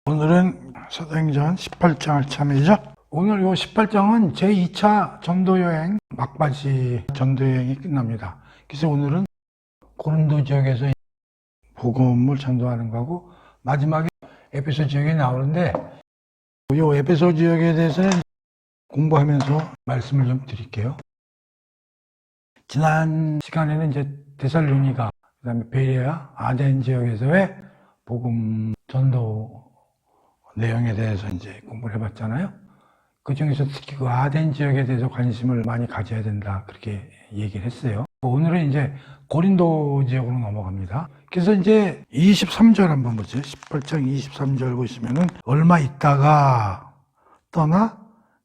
오늘은 사도행전 18장 참이죠. 오늘 이 18장은 제2차 전도여행 막바지 전도여행이 끝납니다. 그래서 오늘은 고린도 지역에서 복음을 전도하는 거고 마지막에 에베소 지역에 나오는데 이 에베소 지역에 대해서는 공부하면서 말씀을 좀 드릴게요. 지난 시간에는 이제 데살로니가 그다음에 베레아, 아덴 지역에서의 복음 전도 내용에 대해서 이제 공부를 해봤잖아요. 그 중에서 특히 그 아덴 지역에 대해서 관심을 많이 가져야 된다 그렇게 얘기를 했어요. 오늘은 이제 고린도 지역으로 넘어갑니다. 그래서 이제 23절 한번 보세요. 18장 23절 보시면은 얼마 있다가 떠나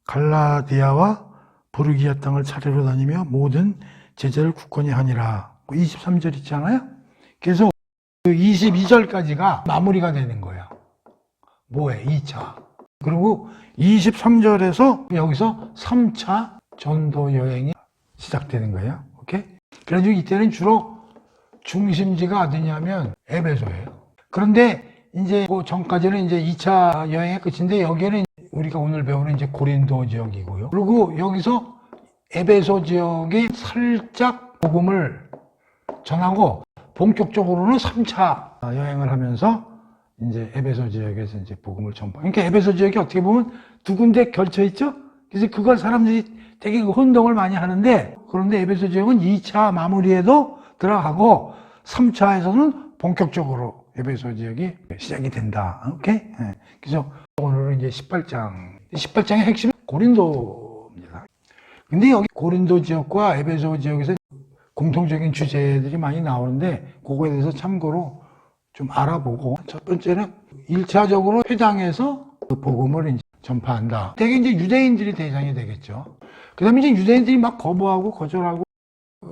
갈라디아와 부르기아 땅을 차례로 다니며 모든 제자를 굳건히 하니라. 23절 있잖아요. 그래서 그 22절까지가 마무리가 되는 거예요. 뭐해? 2차. 그리고 23절에서 여기서 3차 전도 여행이 시작되는 거예요. 오케이? 그래가지고 이때는 주로 중심지가 어디냐면 에베소예요. 그런데 이제 그 전까지는 이제 2차 여행의 끝인데 여기에는 우리가 오늘 배우는 이제 고린도 지역이고요. 그리고 여기서 에베소 지역에 살짝 복음을 전하고 본격적으로는 3차 여행을 하면서 이제 에베소 지역에서 이제 복음을 전파. 그러니까 에베소 지역이 어떻게 보면 두 군데 걸쳐 있죠? 그래서 그걸 사람들이 되게 혼동을 많이 하는데, 그런데 에베소 지역은 2차 마무리에도 들어가고 3차에서는 본격적으로 에베소 지역이 시작이 된다. 오케이? 네. 그래서 오늘은 이제 18장의 핵심은 고린도입니다. 근데 여기 고린도 지역과 에베소 지역에서 공통적인 주제들이 많이 나오는데, 그거에 대해서 참고로 좀 알아보고, 첫 번째는 1차적으로 회당에서 그 복음을 이제 전파한다. 되게 이제 유대인들이 대상이 되겠죠. 그 다음에 이제 유대인들이 막 거부하고 거절하고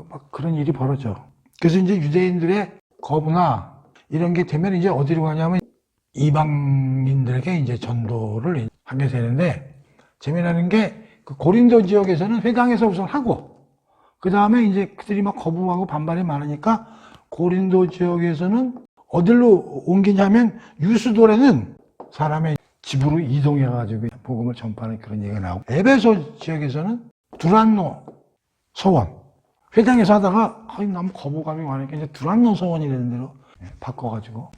막 그런 일이 벌어져. 그래서 이제 유대인들의 거부나 이런 게 되면 이제 어디로 가냐면 이방인들에게 이제 전도를 하게 되는데, 재미나는 게 그 고린도 지역에서는 회당에서 우선 하고, 그 다음에 이제 그들이 막 거부하고 반발이 많으니까 고린도 지역에서는 어디로 옮기냐면 유수돌에는 사람의 집으로 이동해가지고 복음을 전파하는 그런 얘기가 나오고, 에베소 지역에서는 두란노 서원, 회당에서 하다가 너무 거부감이 많으니까 이제 두란노 서원이라는 데로 바꿔가지고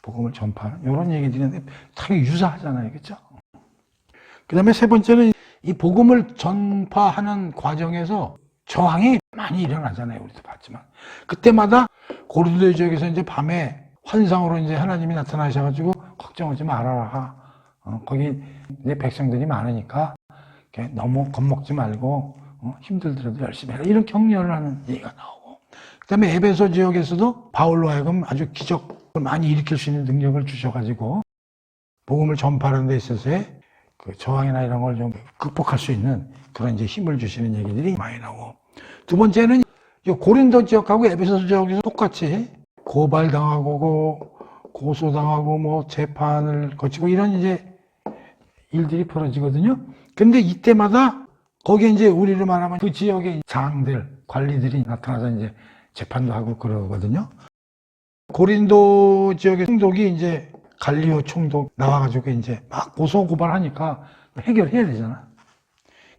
복음을 전파하는 이런 얘기들이 있는데 되게 유사하잖아요. 그렇죠? 그 다음에 세 번째는 이 복음을 전파하는 과정에서 저항이 많이 일어나잖아요. 우리도 봤지만. 그때마다 고린도 지역에서 이제 밤에 환상으로 이제 하나님이 나타나셔가지고 걱정하지 말아라. 거기 이제 백성들이 많으니까 너무 겁먹지 말고 힘들더라도 열심히 해라. 이런 격려를 하는 얘기가 나오고. 그 다음에 에베소 지역에서도 바울로 하여금 아주 기적을 많이 일으킬 수 있는 능력을 주셔가지고 복음을 전파하는 데 있어서의 그 저항이나 이런 걸 좀 극복할 수 있는 그런 이제 힘을 주시는 얘기들이 많이 나오고. 두 번째는 고린도 지역하고 에베소 지역에서 똑같이 고발당하고 고소당하고 뭐 재판을 거치고 이런 이제 일들이 벌어지거든요. 근데 이때마다 거기에 이제 우리로 말하면 그 지역의 장들, 관리들이 나타나서 이제 재판도 하고 그러거든요. 고린도 지역의 총독이 이제 갈리오 총독 나와가지고 이제 막 고소고발하니까 해결해야 되잖아.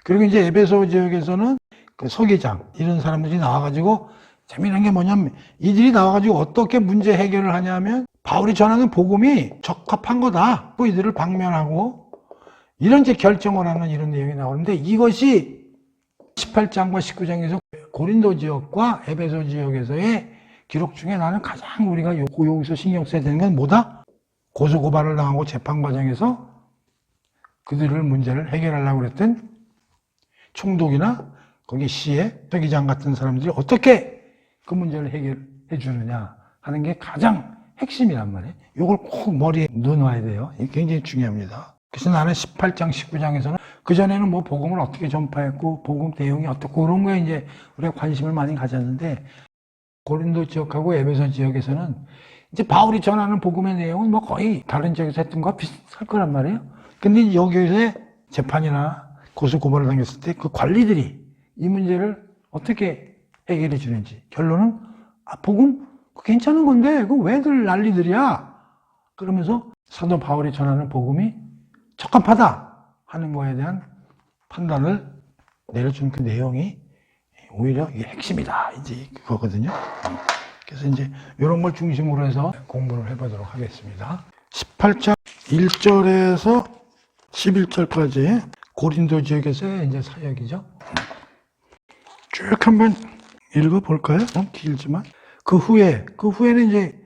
그리고 이제 에베소 지역에서는 그 서기장 이런 사람들이 나와가지고 재미난 게 뭐냐면 이들이 나와가지고 어떻게 문제 해결을 하냐면 바울이 전하는 복음이 적합한 거다. 뭐 이들을 방면하고 이런 이제 결정을 하는 이런 내용이 나오는데, 이것이 18장과 19장에서 고린도 지역과 에베소 지역에서의 기록 중에 나는 가장 우리가 여기서 신경 써야 되는 건 뭐다? 고소고발을 당하고 재판 과정에서 그들을 문제를 해결하려고 그랬던 총독이나 거기 시의 서기장 같은 사람들이 어떻게 그 문제를 해결해 주느냐 하는 게 가장 핵심이란 말이에요. 이걸 꼭 머리에 넣어놔야 돼요. 이게 굉장히 중요합니다. 그래서 나는 18장, 19장에서는 그전에는 뭐 복음을 어떻게 전파했고 복음 내용이 어떻고 그런 거에 이제 우리가 관심을 많이 가졌는데, 고린도 지역하고 에베소 지역에서는 이제 바울이 전하는 복음의 내용은 뭐 거의 다른 지역에서 했던 거와 비슷할 거란 말이에요. 근데 여기에서의 재판이나 고소고발을 당했을 때 그 관리들이 이 문제를 어떻게 해결해 주는지, 결론은 복음 괜찮은 건데 그거 왜들 난리들이야 그러면서 사도 바울이 전하는 복음이 적합하다 하는 거에 대한 판단을 내려준 그 내용이 오히려 이게 핵심이다. 이제 그거거든요. 그래서 이제 이런 걸 중심으로 해서 공부를 해보도록 하겠습니다. 18장 1절에서 11절까지 고린도 지역에서의 이제 사역이죠. 쭉 한번 읽어볼까요? 너무 길지만. 그 후에는 이제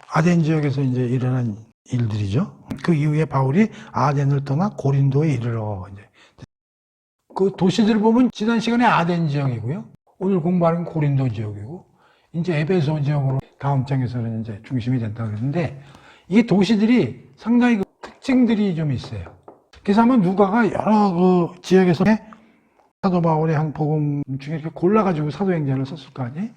아덴 지역에서 이제 일어난 일들이죠. 그 이후에 바울이 아덴을 떠나 고린도에 이르러 이제 그 도시들을 보면 지난 시간에 아덴 지역이고요. 오늘 공부하는 고린도 지역이고 이제 에베소 지역으로 다음 장에서는 이제 중심이 된다고 그러는데 이게 도시들이 상당히 그 특징들이 좀 있어요. 그래서 아마 누가가 여러 그 지역에서 사도 바울의 한 복음 중에 이렇게 골라가지고 사도행전을 썼을 거 아니에요?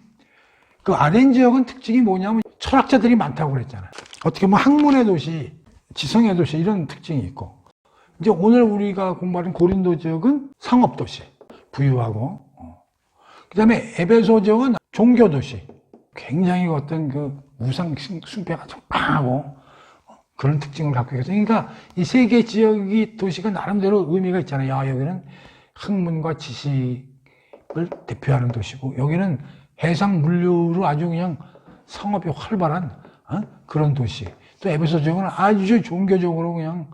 그 아덴 지역은 특징이 뭐냐면 철학자들이 많다고 그랬잖아요. 어떻게 보면 학문의 도시, 지성의 도시 이런 특징이 있고 이제 오늘 우리가 공부하는 고린도 지역은 상업도시, 부유하고 그 다음에 에베소 지역은 종교도시, 굉장히 어떤 그 우상 숭배가 좀 강하고 그런 특징을 갖고 있어요. 그러니까 이 세 개 지역이 도시가 나름대로 의미가 있잖아요. 야, 여기는 학문과 지식을 대표하는 도시고 여기는 해상 물류로 아주 그냥 상업이 활발한 그런 도시. 또 에베소 지역은 아주 종교적으로 그냥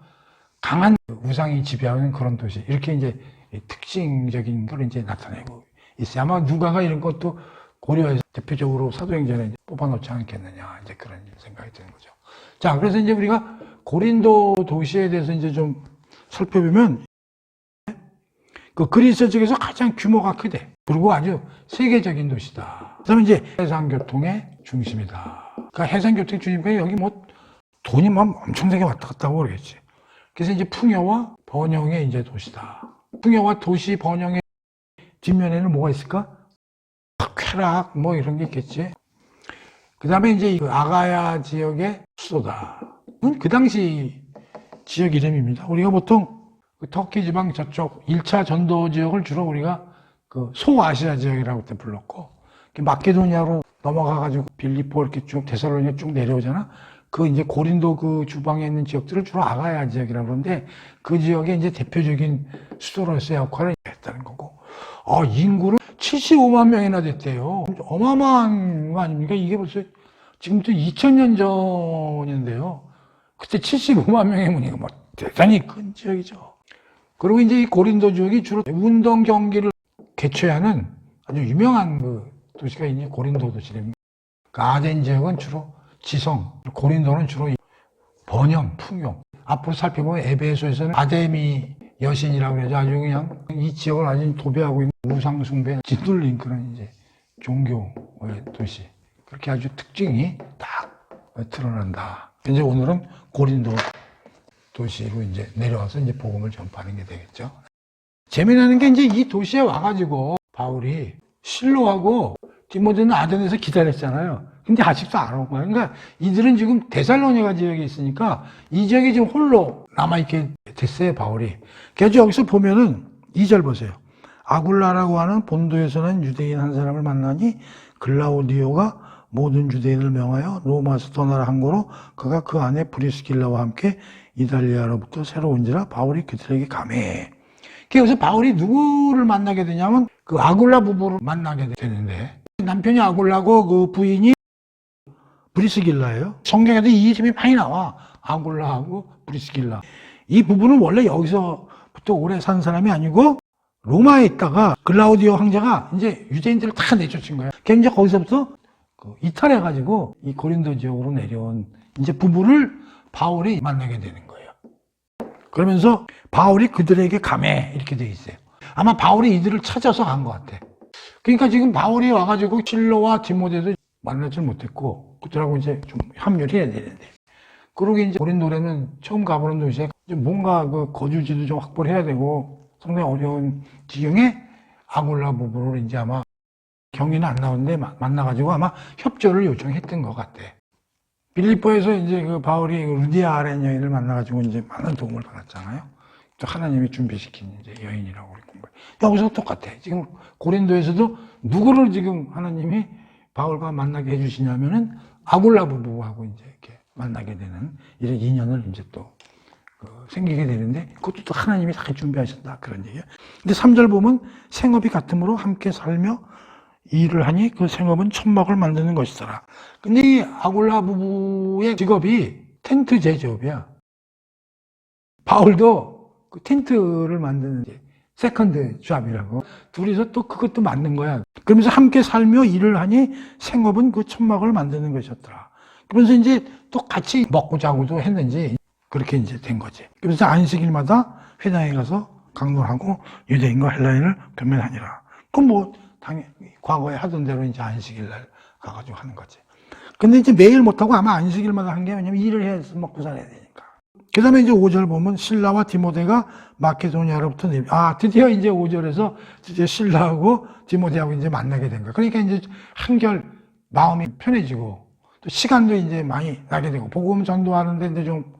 강한 우상이 지배하는 그런 도시. 이렇게 이제 특징적인 걸 이제 나타내고 있어요. 아마 누가가 이런 것도 고려해서 대표적으로 사도행전에 뽑아놓지 않겠느냐. 이제 그런 생각이 드는 거죠. 자, 그래서 이제 우리가 고린도 도시에 대해서 이제 좀 살펴보면 그 그리스 쪽에서 가장 규모가 크대. 그리고 아주 세계적인 도시다. 그다음에 이제 해상교통의 중심이다. 그러니까 해상교통의 중심이니까 여기 뭐 돈이 막 엄청나게 왔다 갔다 하고 그러겠지. 그래서 이제 풍요와 번영의 이제 도시다. 풍요와 도시 번영의 뒷면에는 뭐가 있을까? 쾌락 뭐 이런 게 있겠지. 그다음에 이제 그 아가야 지역의 수도다. 그 당시 지역 이름입니다. 우리가 보통 그 터키 지방 저쪽 1차 전도 지역을 주로 우리가 그 소아시아 지역이라고 그때 불렀고 마케도니아로 넘어가가지고 빌립보 이렇게 쭉 데살로니가 쭉 내려오잖아. 그 이제 고린도 그 주방에 있는 지역들을 주로 아가야 지역이라고 그러는데 그 지역의 이제 대표적인 수도로서의 역할을 했다는 거고. 인구는 75만 명이나 됐대요. 어마어마한 거 아닙니까? 이게 벌써 지금부터 2000년 전인데요. 그때 75만 명의 문이가 뭐 대단히 큰 지역이죠. 그리고 이제 이 고린도 지역이 주로 운동 경기를 개최하는 아주 유명한 그 도시가 이제 고린도 도시랍니다. 그 아덴 지역은 주로 지성, 고린도는 주로 번영, 풍요. 앞으로 살펴보면 에베소에서는 아데미 여신이라고 그러죠. 아주 그냥 이 지역을 아주 도배하고 있는 우상숭배, 짓눌린 그런 이제 종교의 도시. 그렇게 아주 특징이 딱 드러난다. 이제 오늘은 고린도 도시로 이제 내려와서 이제 복음을 전파하는 게 되겠죠. 재미나는 게 이제 이 도시에 와가지고 바울이 실로하고 디모데는 아덴에서 기다렸잖아요. 근데 아직도 안 온 거예요. 그러니까 이들은 지금 데살로니가 지역에 있으니까 이 지역이 지금 홀로 남아있게 됐어요, 바울이. 그래서 여기서 보면은 2절 보세요. 아굴라라고 하는 본도에서는 유대인 한 사람을 만나니 글라우디오가 모든 유대인을 명하여 로마에서 떠나라 한 거로 그가 그 안에 브리스길라와 함께 이달리아로부터 새로 온지라 바울이 그들에게 감해. 그래서 바울이 누구를 만나게 되냐면 그 아굴라 부부를 만나게 되는데 남편이 아굴라고 그 부인이 브리스길라예요. 성경에도 이 이름이 많이 나와. 아굴라하고 브리스길라. 이 부부는 원래 여기서부터 오래 산 사람이 아니고 로마에 있다가 글라우디오 황제가 이제 유대인들을 다 내쫓은 거예요. 그래서 이제 거기서부터 이탈해가지고 이 고린도 지역으로 내려온 이제 부부를 바울이 만나게 되는 거예요. 그러면서 바울이 그들에게 감해 이렇게 돼 있어요. 아마 바울이 이들을 찾아서 간 것 같아. 그러니까 지금 바울이 와가지고 실로와 디모데도 만나질 못했고 그들하고 이제 좀 합류를 해야 되는데 그러고 이제 고린도에는 처음 가보는 도시에 뭔가 그 거주지도 좀 확보를 해야 되고 상당히 어려운 지경에 아굴라 부부를 이제 아마 경위는 안 나오는데 만나가지고 아마 협조를 요청했던 것 같아. 빌립보에서 이제 그 바울이 루디아라는 여인을 만나가지고 이제 많은 도움을 받았잖아요. 또 하나님이 준비시킨 이제 여인이라고 우리 공부해. 여기서 똑같아. 지금 고린도에서도 누구를 지금 하나님이 바울과 만나게 해주시냐면은 아굴라 부부하고 이제 이렇게 만나게 되는 이런 인연을 이제 또 생기게 되는데 그것도 또 하나님이 다 준비하셨다 그런 얘기예요. 근데 3절 보면 생업이 같음으로 함께 살며 일을 하니 그 생업은 천막을 만드는 것이더라. 근데 이 아굴라 부부의 직업이 텐트 제조업이야. 바울도 그 텐트를 만드는 세컨드 잡이라고 둘이서 또 그것도 만든 거야. 그러면서 함께 살며 일을 하니 생업은 그 천막을 만드는 것이었더라. 그러면서 이제 또 같이 먹고 자고도 했는지 그렇게 이제 된 거지. 그래서 안식일마다 회당에 가서 강론하고 유대인과 헬라인을 교면하니라. 그럼 뭐 당연히 과거에 하던 대로 이제 안식일날 가가지고 하는 거지. 근데 이제 매일 못하고 아마 안식일마다 한 게 왜냐면 일을 해서 먹고 살아야 되니까. 그 다음에 이제 5절 보면 신라와 디모데가 마케도니아로부터 드디어 이제 5절에서 드디어 신라하고 디모데하고 이제 만나게 된 거야. 그러니까 이제 한결 마음이 편해지고 또 시간도 이제 많이 나게 되고 복음 전도하는데 이제 좀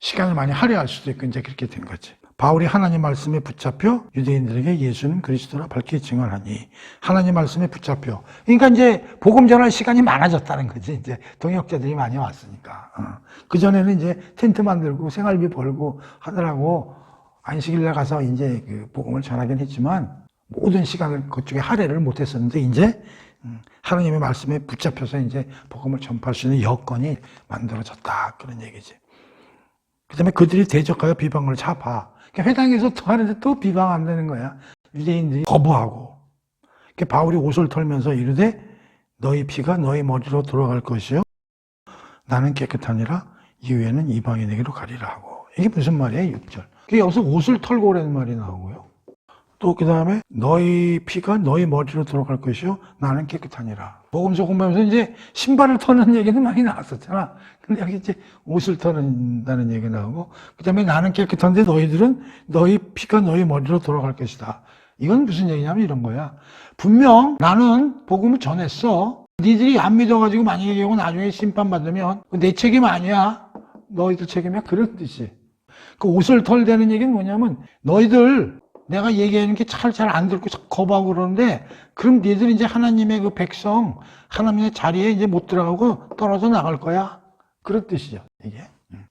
시간을 많이 할애할 수도 있고 이제 그렇게 된 거지. 바울이 하나님 말씀에 붙잡혀 유대인들에게 예수는 그리스도라 밝히 증언하니 하나님 말씀에 붙잡혀. 그러니까 이제 복음 전할 시간이 많아졌다는 거지. 이제 동역자들이 많이 왔으니까. 그 전에는 이제 텐트 만들고 생활비 벌고 하더라고 안식일날 가서 이제 그 복음을 전하긴 했지만 모든 시간을 그쪽에 할애를 못 했었는데 이제 하나님의 말씀에 붙잡혀서 이제 복음을 전파할 수 있는 여건이 만들어졌다. 그런 얘기지. 그 다음에 그들이 대적하여 비방을 잡아. 그러니까 회당에서 또 하는데 또 비방한다는 거야. 유대인들이 거부하고. 그러니까 바울이 옷을 털면서 이르되 너희 피가 너희 머리로 돌아갈 것이요. 나는 깨끗하니라. 이후에는 이방인에게로 가리라 하고. 이게 무슨 말이에요? 6절. 여기서 옷을 털고 오라는 말이 나오고요. 또 그 다음에 너희 피가 너희 머리로 들어갈 것이요 나는 깨끗하니라. 복음서 공부하면서 이제 신발을 터는 얘기는 많이 나왔었잖아. 근데 여기 이제 옷을 터는다는 얘기가 나오고 그 다음에 나는 깨끗한데 너희들은 너희 피가 너희 머리로 돌아갈 것이다. 이건 무슨 얘기냐면 이런 거야. 분명 나는 복음을 전했어. 니들이 안 믿어가지고 만약에 이거 나중에 심판받으면 내 책임 아니야. 너희들 책임이야. 그런 뜻이. 그 옷을 털대는 얘기는 뭐냐면 너희들 내가 얘기하는 게 잘 안 듣고 거부하고 그러는데 그럼 니들 이제 하나님의 그 백성 하나님의 자리에 이제 못 들어가고 떨어져 나갈 거야. 그런 뜻이죠. 이게.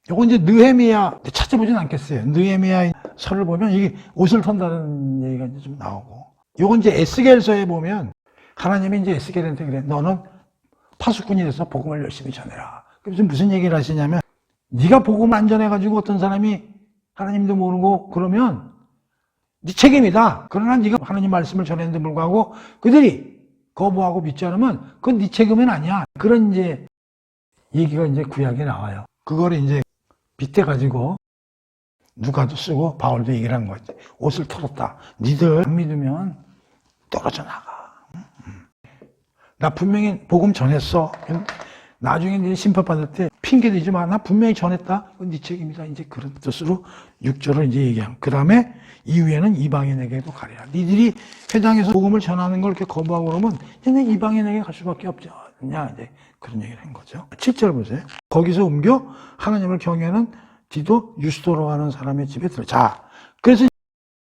요거 이제 느헤미야 찾아보진 않겠어요. 느헤미야 서를 보면 이게 옷을 턴다는 얘기가 이제 좀 나오고. 요건 이제 에스겔서에 보면 하나님이 이제 에스겔한테 그래. 너는 파수꾼이 돼서 복음을 열심히 전해라. 그래서 무슨 얘기를 하시냐면 네가 복음 안 전해가지고 어떤 사람이 하나님도 모르고 그러면 네 책임이다. 그러나 네가 하나님 말씀을 전했는데 불구하고 그들이 거부하고 믿지 않으면 그건 네 책임은 아니야. 그런 이제 얘기가 이제 구약에 나와요. 그걸 이제 빗대가지고 누가도 쓰고 바울도 얘기를 한 거지. 옷을 털었다. 니들 안 믿으면 떨어져 나가. 나 분명히 복음 전했어. 나중에 네 심판받을 때 핑계대지 마. 나 분명히 전했다. 그건 네 책임이다. 이제 그런 뜻으로 6절을 이제 얘기하고. 그 다음에 이후에는 이방인에게도 가리라. 니들이 회당에서 복음을 전하는 걸 이렇게 거부하고 그러면 얘네 이방인에게 갈 수밖에 없지 않냐. 이제 그런 얘기를 한 거죠. 7절 보세요. 거기서 옮겨 하나님을 경외하는 디도 유스도로 하는 사람의 집에 들어. 자, 그래서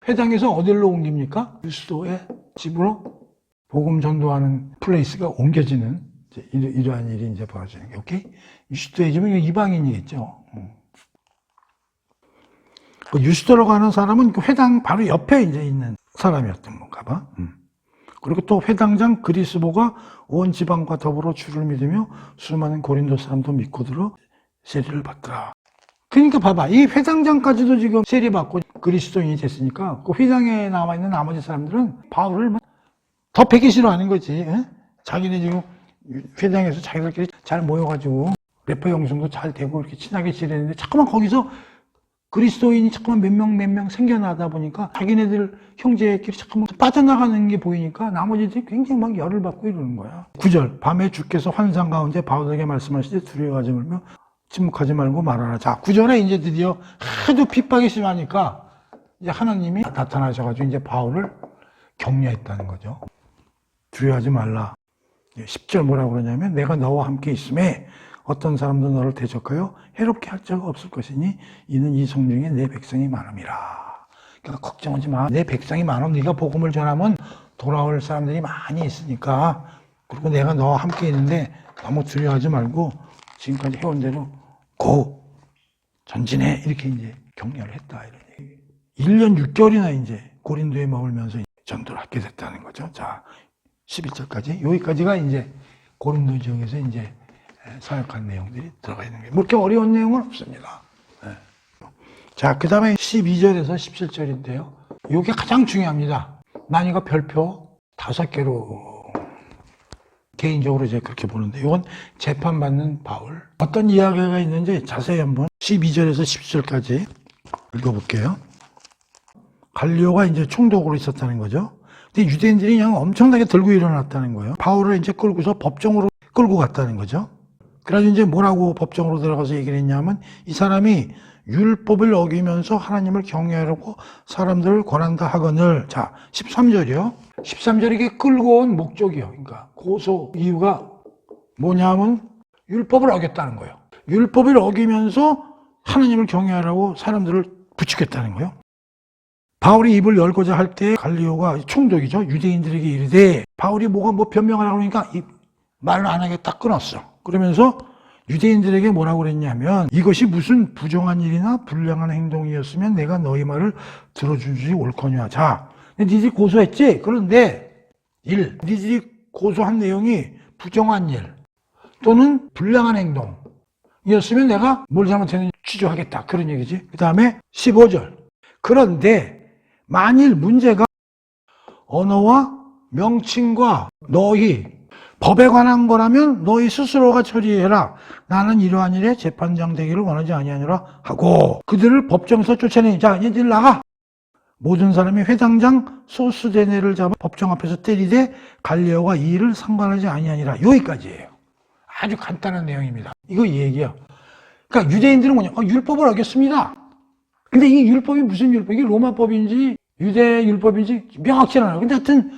회당에서 어디로 옮깁니까? 유스도의 집으로 복음 전도하는 플레이스가 옮겨지는 이러한 일이 이제 벌어지는 게, 오케이? 유스도의 집은 이방인이겠죠. 유스도로 가는 사람은 그 회당 바로 옆에 이제 있는 사람이었던 건가 봐. 그리고 또 회당장 그리스보가 온 지방과 더불어 주를 믿으며 수많은 고린도 사람도 믿고 들어 세리를 받더라. 그러니까 봐봐. 이 회당장까지도 지금 세리받고 그리스도인이 됐으니까 그 회당에 남아있는 나머지 사람들은 바울을 더 패기 싫어하는 거지. 에? 자기네 지금 회당에서 자기들끼리 잘 모여가지고 래퍼 형성도 잘 되고 이렇게 친하게 지내는데 자꾸만 거기서 그리스도인이 자꾸만 몇 명 생겨나다 보니까 자기네들 형제끼리 자꾸만 빠져나가는 게 보이니까 나머지들이 굉장히 막 열을 받고 이러는 거야. 9절 밤에 주께서 환상 가운데 바울에게 말씀하시되 두려워하지 말며 침묵하지 말고 말하라. 자, 9절에 이제 드디어 하도 핍박이 심하니까 이제 하나님이 나타나셔가지고 이제 바울을 격려했다는 거죠. 두려워하지 말라. 10절 뭐라고 그러냐면 내가 너와 함께 있음에 어떤 사람도 너를 대적하여 해롭게 할 자가 없을 것이니 이는 이 성중에 내 백성이 많음이라. 그러니까 걱정하지 마. 내 백성이 많아. 네가 복음을 전하면 돌아올 사람들이 많이 있으니까. 그리고 내가 너와 함께 있는데 너무 두려워하지 말고 지금까지 해온 대로 고 전진해 이렇게 이제 격려를 했다 이런 얘기. 1년 6개월이나 이제 고린도에 머물면서 전도를 하게 됐다는 거죠. 자, 11절까지 여기까지가 이제 고린도 지역에서 이제 사역한 내용들이 들어가 있는 거예요. 뭐 이렇게 어려운 내용은 없습니다. 네. 자, 그 다음에 12절에서 17절인데요. 이게 가장 중요합니다. 난 이거 별표 5개로 개인적으로 제가 그렇게 보는데, 이건 재판받는 바울. 어떤 이야기가 있는지 자세히 한번 12절에서 17절까지 읽어볼게요. 갈리오가 이제 총독으로 있었다는 거죠. 근데 유대인들이 그냥 엄청나게 들고 일어났다는 거예요. 바울을 이제 끌고서 법정으로 끌고 갔다는 거죠. 그래가지고 이제 뭐라고 법정으로 들어가서 얘기를 했냐면, 이 사람이 율법을 어기면서 하나님을 경외하려고 사람들을 권한다 하거늘. 자, 13절이요. 13절이 이게 끌고 온 목적이요. 그러니까 고소 이유가 뭐냐면 율법을 어겼다는 거예요. 율법을 어기면서 하나님을 경외하라고 사람들을 부추겼다는 거예요. 바울이 입을 열고자 할 때 갈리오가 총독이죠. 유대인들에게 이르되, 바울이 뭐 변명하라고 그러니까 말을 안 하게 딱 끊었어. 그러면서 유대인들에게 뭐라고 그랬냐면, 이것이 무슨 부정한 일이나 불량한 행동이었으면 내가 너희 말을 들어주지 옳거냐. 자, 니들이 고소했지? 그런데 니들이 고소한 내용이 부정한 일 또는 불량한 행동이었으면 내가 뭘 잘못했는지 취조하겠다. 그런 얘기지. 그 다음에 15절. 그런데 만일 문제가 언어와 명칭과 너희 법에 관한 거라면 너희 스스로가 처리해라. 나는 이러한 일에 재판장 되기를 원하지 아니하노라 하고, 그들을 법정에서 쫓아내니, 자, 얘들 나가. 모든 사람이 회당장 소스데네를 잡아 법정 앞에서 때리되 갈리오가 이 일을 상관하지 아니하니라. 여기까지예요. 아주 간단한 내용입니다. 이거 이 얘기야. 그러니까 유대인들은 뭐냐? 율법을 어겼습니다. 근데 이 율법이 무슨 율법? 이게 로마법인지 유대 율법인지 명확치는 않아요. 근데 하여튼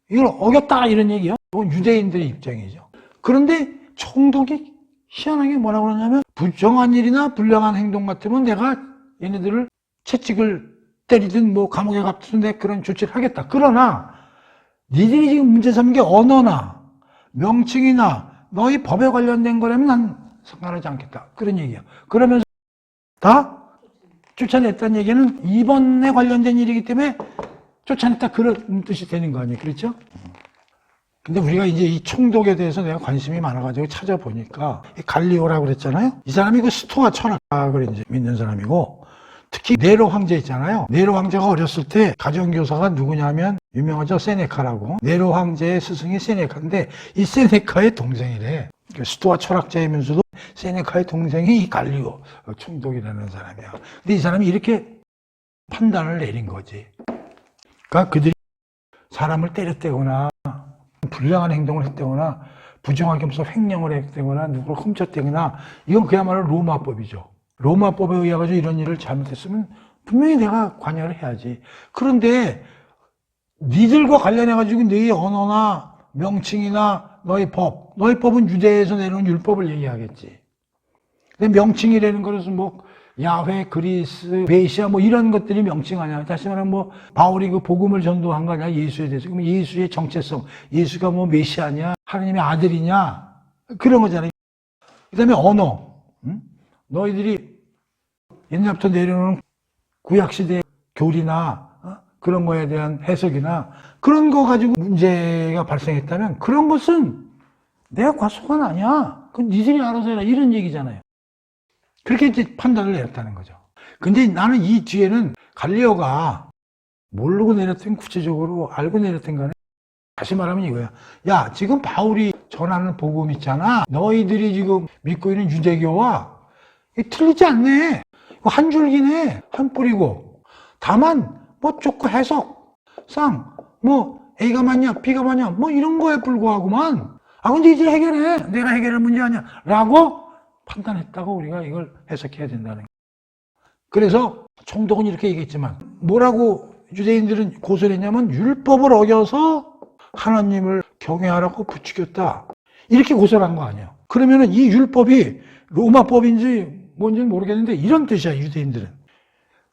이걸 어겼다 이런 얘기요. 이건 유대인들의 입장이죠. 그런데 총독이 희한하게 뭐라고 그러냐면, 부정한 일이나 불량한 행동 같으면 내가 얘네들을 채찍을 때리든 뭐 감옥에 갔든 내 그런 조치를 하겠다. 그러나 니들이 지금 문제 삼는 게 언어나 명칭이나 너희 법에 관련된 거라면 난 상관하지 않겠다. 그런 얘기야. 그러면서 다 쫓아냈다는 얘기는 이번에 관련된 일이기 때문에 쫓아냈다, 그런 뜻이 되는 거 아니에요. 그렇죠? 근데 우리가 이제 이 총독에 대해서 내가 관심이 많아가지고 찾아보니까, 갈리오라고 그랬잖아요. 이 사람이 그 스토아 철학을 이제 믿는 사람이고, 특히 네로 황제 있잖아요. 네로 황제가 어렸을 때 가정교사가 누구냐면 유명하죠. 세네카라고. 네로 황제의 스승이 세네카인데, 이 세네카의 동생이래. 스토아 철학자이면서도 세네카의 동생이 이 갈리오 총독이라는 사람이야. 근데 이 사람이 이렇게 판단을 내린 거지. 그러니까 그들이 사람을 때렸다거나 불량한 행동을 했다거나 부정하게 하면서 횡령을 했다거나 누구를 훔쳤다거나, 이건 그야말로 로마법이죠. 로마법에 의해 가지고 이런 일을 잘못했으면 분명히 내가 관여를 해야지. 그런데 니들과 관련해 가지고 너희 언어나 명칭이나 너희 법은 유대에서 내려온 율법을 얘기하겠지. 근데 명칭이라는 것은 뭐 야훼, 그리스, 메시아 뭐 이런 것들이 명칭 아니야. 다시 말하면 뭐 바울이 그 복음을 전도한 거 아니야, 예수에 대해서. 그럼 예수의 정체성, 예수가 뭐 메시아냐, 하나님의 아들이냐, 그런 거잖아요. 그다음에 언어. 너희들이 옛날부터 내려오는 구약시대 교리나 그런 거에 대한 해석이나 그런 거 가지고 문제가 발생했다면, 그런 것은 내가 과소관 아니야. 그건 니들이 알아서 해라. 이런 얘기잖아요. 그렇게 이제 판단을 내렸다는 거죠. 근데 나는 이 뒤에는 갈리오가 모르고 내렸든 구체적으로 알고 내렸든 간에, 다시 말하면 이거야. 야, 지금 바울이 전하는 복음 있잖아. 너희들이 지금 믿고 있는 유대교와 틀리지 않네. 한 줄기네. 한 뿌리고. 다만 뭐 조금 해석, 뭐 A가 맞냐 B가 맞냐 뭐 이런 거에 불과하구만. 근데 이제 해결해. 내가 해결할 문제 아니야 라고 판단했다고 우리가 이걸 해석해야 된다는 거예요. 그래서 총독은 이렇게 얘기했지만, 뭐라고 유대인들은 고소를 했냐면, 율법을 어겨서 하나님을 경외하라고 부추겼다, 이렇게 고소를 한 거 아니에요. 그러면은 이 율법이 로마법인지 뭔지는 모르겠는데 이런 뜻이야. 유대인들은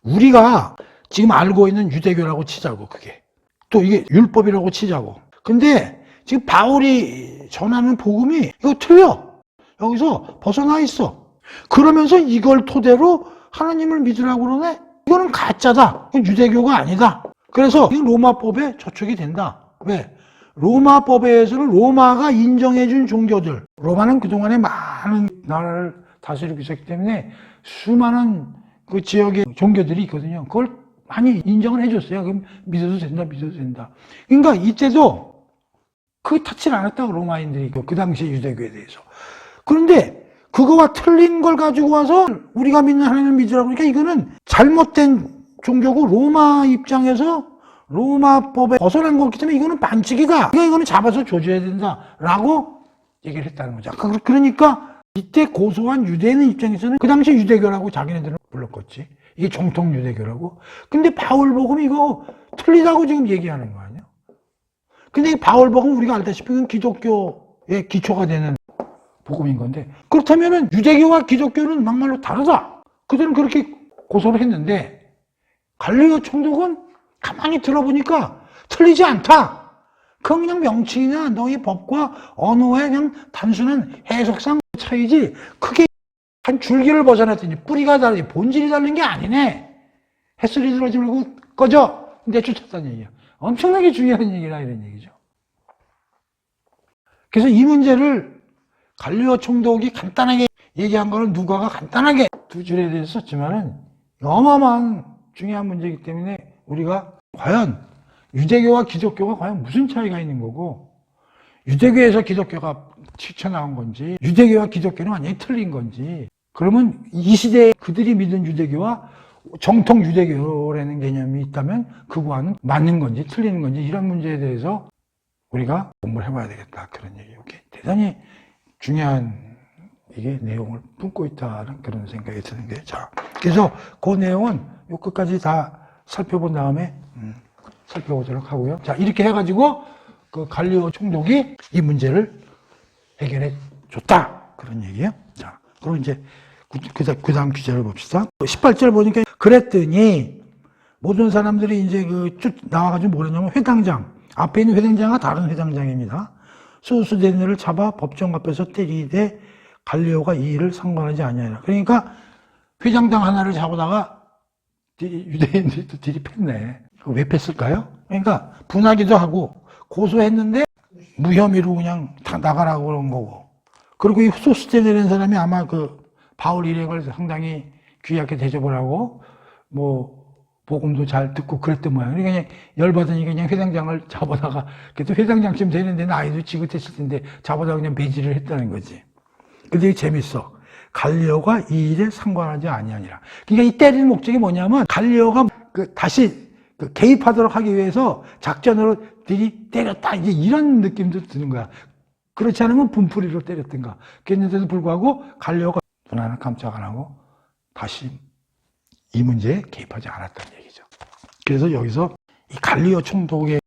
우리가 지금 알고 있는 유대교라고 치자고, 그게 또 이게 율법이라고 치자고. 근데 지금 바울이 전하는 복음이 이거 틀려. 여기서 벗어나 있어. 그러면서 이걸 토대로 하나님을 믿으라고 그러네? 이거는 가짜다. 이건 유대교가 아니다. 그래서 이 로마법에 저촉이 된다. 왜? 로마법에서는 로마가 인정해준 종교들. 로마는 그동안에 많은 나라를 다스리고 있었기 때문에 수많은 그 지역의 종교들이 있거든요. 그걸 많이 인정을 해줬어요. 그럼 믿어도 된다, 믿어도 된다. 그러니까 이때도 그 타치를 안 했다고 로마인들이 그 당시에 유대교에 대해서. 그런데 그거와 틀린 걸 가지고 와서 우리가 믿는 하나님을 믿으라고 그러니까 이거는 잘못된 종교고 로마 입장에서 로마법에 벗어난 거기 때문에 이거는 반칙이다. 이거는 잡아서 조져야 된다라고 얘기를 했다는 거죠. 그러니까 이때 고소한 유대인 입장에서는 그 당시 유대교라고 자기네들은 불렀겠지. 이게 정통 유대교라고. 근데 바울복음이 이거 틀리다고 지금 얘기하는 거 아니야? 근데 바울복음 우리가 알다시피 그건 기독교의 기초가 되는 복음인 건데 그렇다면은 유대교와 기독교는 막말로 다르다. 그들은 그렇게 고소를 했는데 갈릴리오 총독은 가만히 들어보니까 틀리지 않다. 그건 그냥 명칭이나 너희 법과 언어의 그냥 단순한 해석상 차이지 크게 한 줄기를 벗어났더니 뿌리가 다르지 본질이 다른 게 아니네. 햇살이 들어오지 말고 꺼져. 내쫓았다는 얘기야. 엄청나게 중요한 얘기라 이런 얘기죠. 그래서 이 문제를 갈릴리오 총독이 간단하게 얘기한 거는 누가가 간단하게 두 줄에 대해서 썼지만은 어마어마한 중요한 문제이기 때문에 우리가 과연 유대교와 기독교가 과연 무슨 차이가 있는 거고 유대교에서 기독교가 튀쳐나온 건지 유대교와 기독교는 완전히 틀린 건지 그러면 이 시대에 그들이 믿은 유대교와 정통 유대교라는 개념이 있다면 그거와는 맞는 건지 틀리는 건지 이런 문제에 대해서 우리가 공부를 해봐야 되겠다 그런 얘기예요. 대단히 중요한 이게 내용을 품고 있다는 그런 생각이 드는 게 자 그래서 그 내용은 요 끝까지 다 살펴본 다음에 살펴보도록 하고요. 자 이렇게 해가지고 그 갈릴리오 총독이 이 문제를 해결해 줬다 그런 얘기예요. 자 그럼 이제 그 다음 기절을 봅시다. 18절 보니까 그랬더니 모든 사람들이 이제 그 쭉 나와가지고 뭐랬냐면 회당장 앞에 있는 회당장과 다른 회당장입니다. 소수대인을 잡아 법정 앞에서 때리되 갈릴리오가 이 일을 상관하지 아니하니라. 그러니까 회장장 하나를 잡아다가 유대인들이 또 들이팼네. 왜 팼을까요? 그러니까 분하기도 하고 고소했는데 무혐의로 그냥 다 나가라고 그런 거고. 그리고 이 소수대라는 사람이 아마 그 바울 일행을 상당히 귀하게 대접을 하고 뭐 복음도 잘 듣고 그랬던 모양이에요. 그러니까 그냥 열받으니까 그냥 회장장을 잡아다가 그래도 회장장쯤 되는데 나이도 지긋했을 텐데 잡아다가 그냥 배지를 했다는 거지. 근데 이게 재밌어. 갈릴리오가 이 일에 상관하지 아니하니라. 그러니까 이 때리는 목적이 뭐냐면 갈릴리오가 다시 개입하도록 하기 위해서 작전으로 때렸다 이제 이런 느낌도 드는 거야. 그렇지 않으면 분풀이로 때렸던가. 그랬는데도 불구하고 갈릴리오가 눈 하나 깜짝 안 하고 다시 이 문제에 개입하지 않았다는 얘기죠. 그래서 여기서 이 갈릴리오 총독의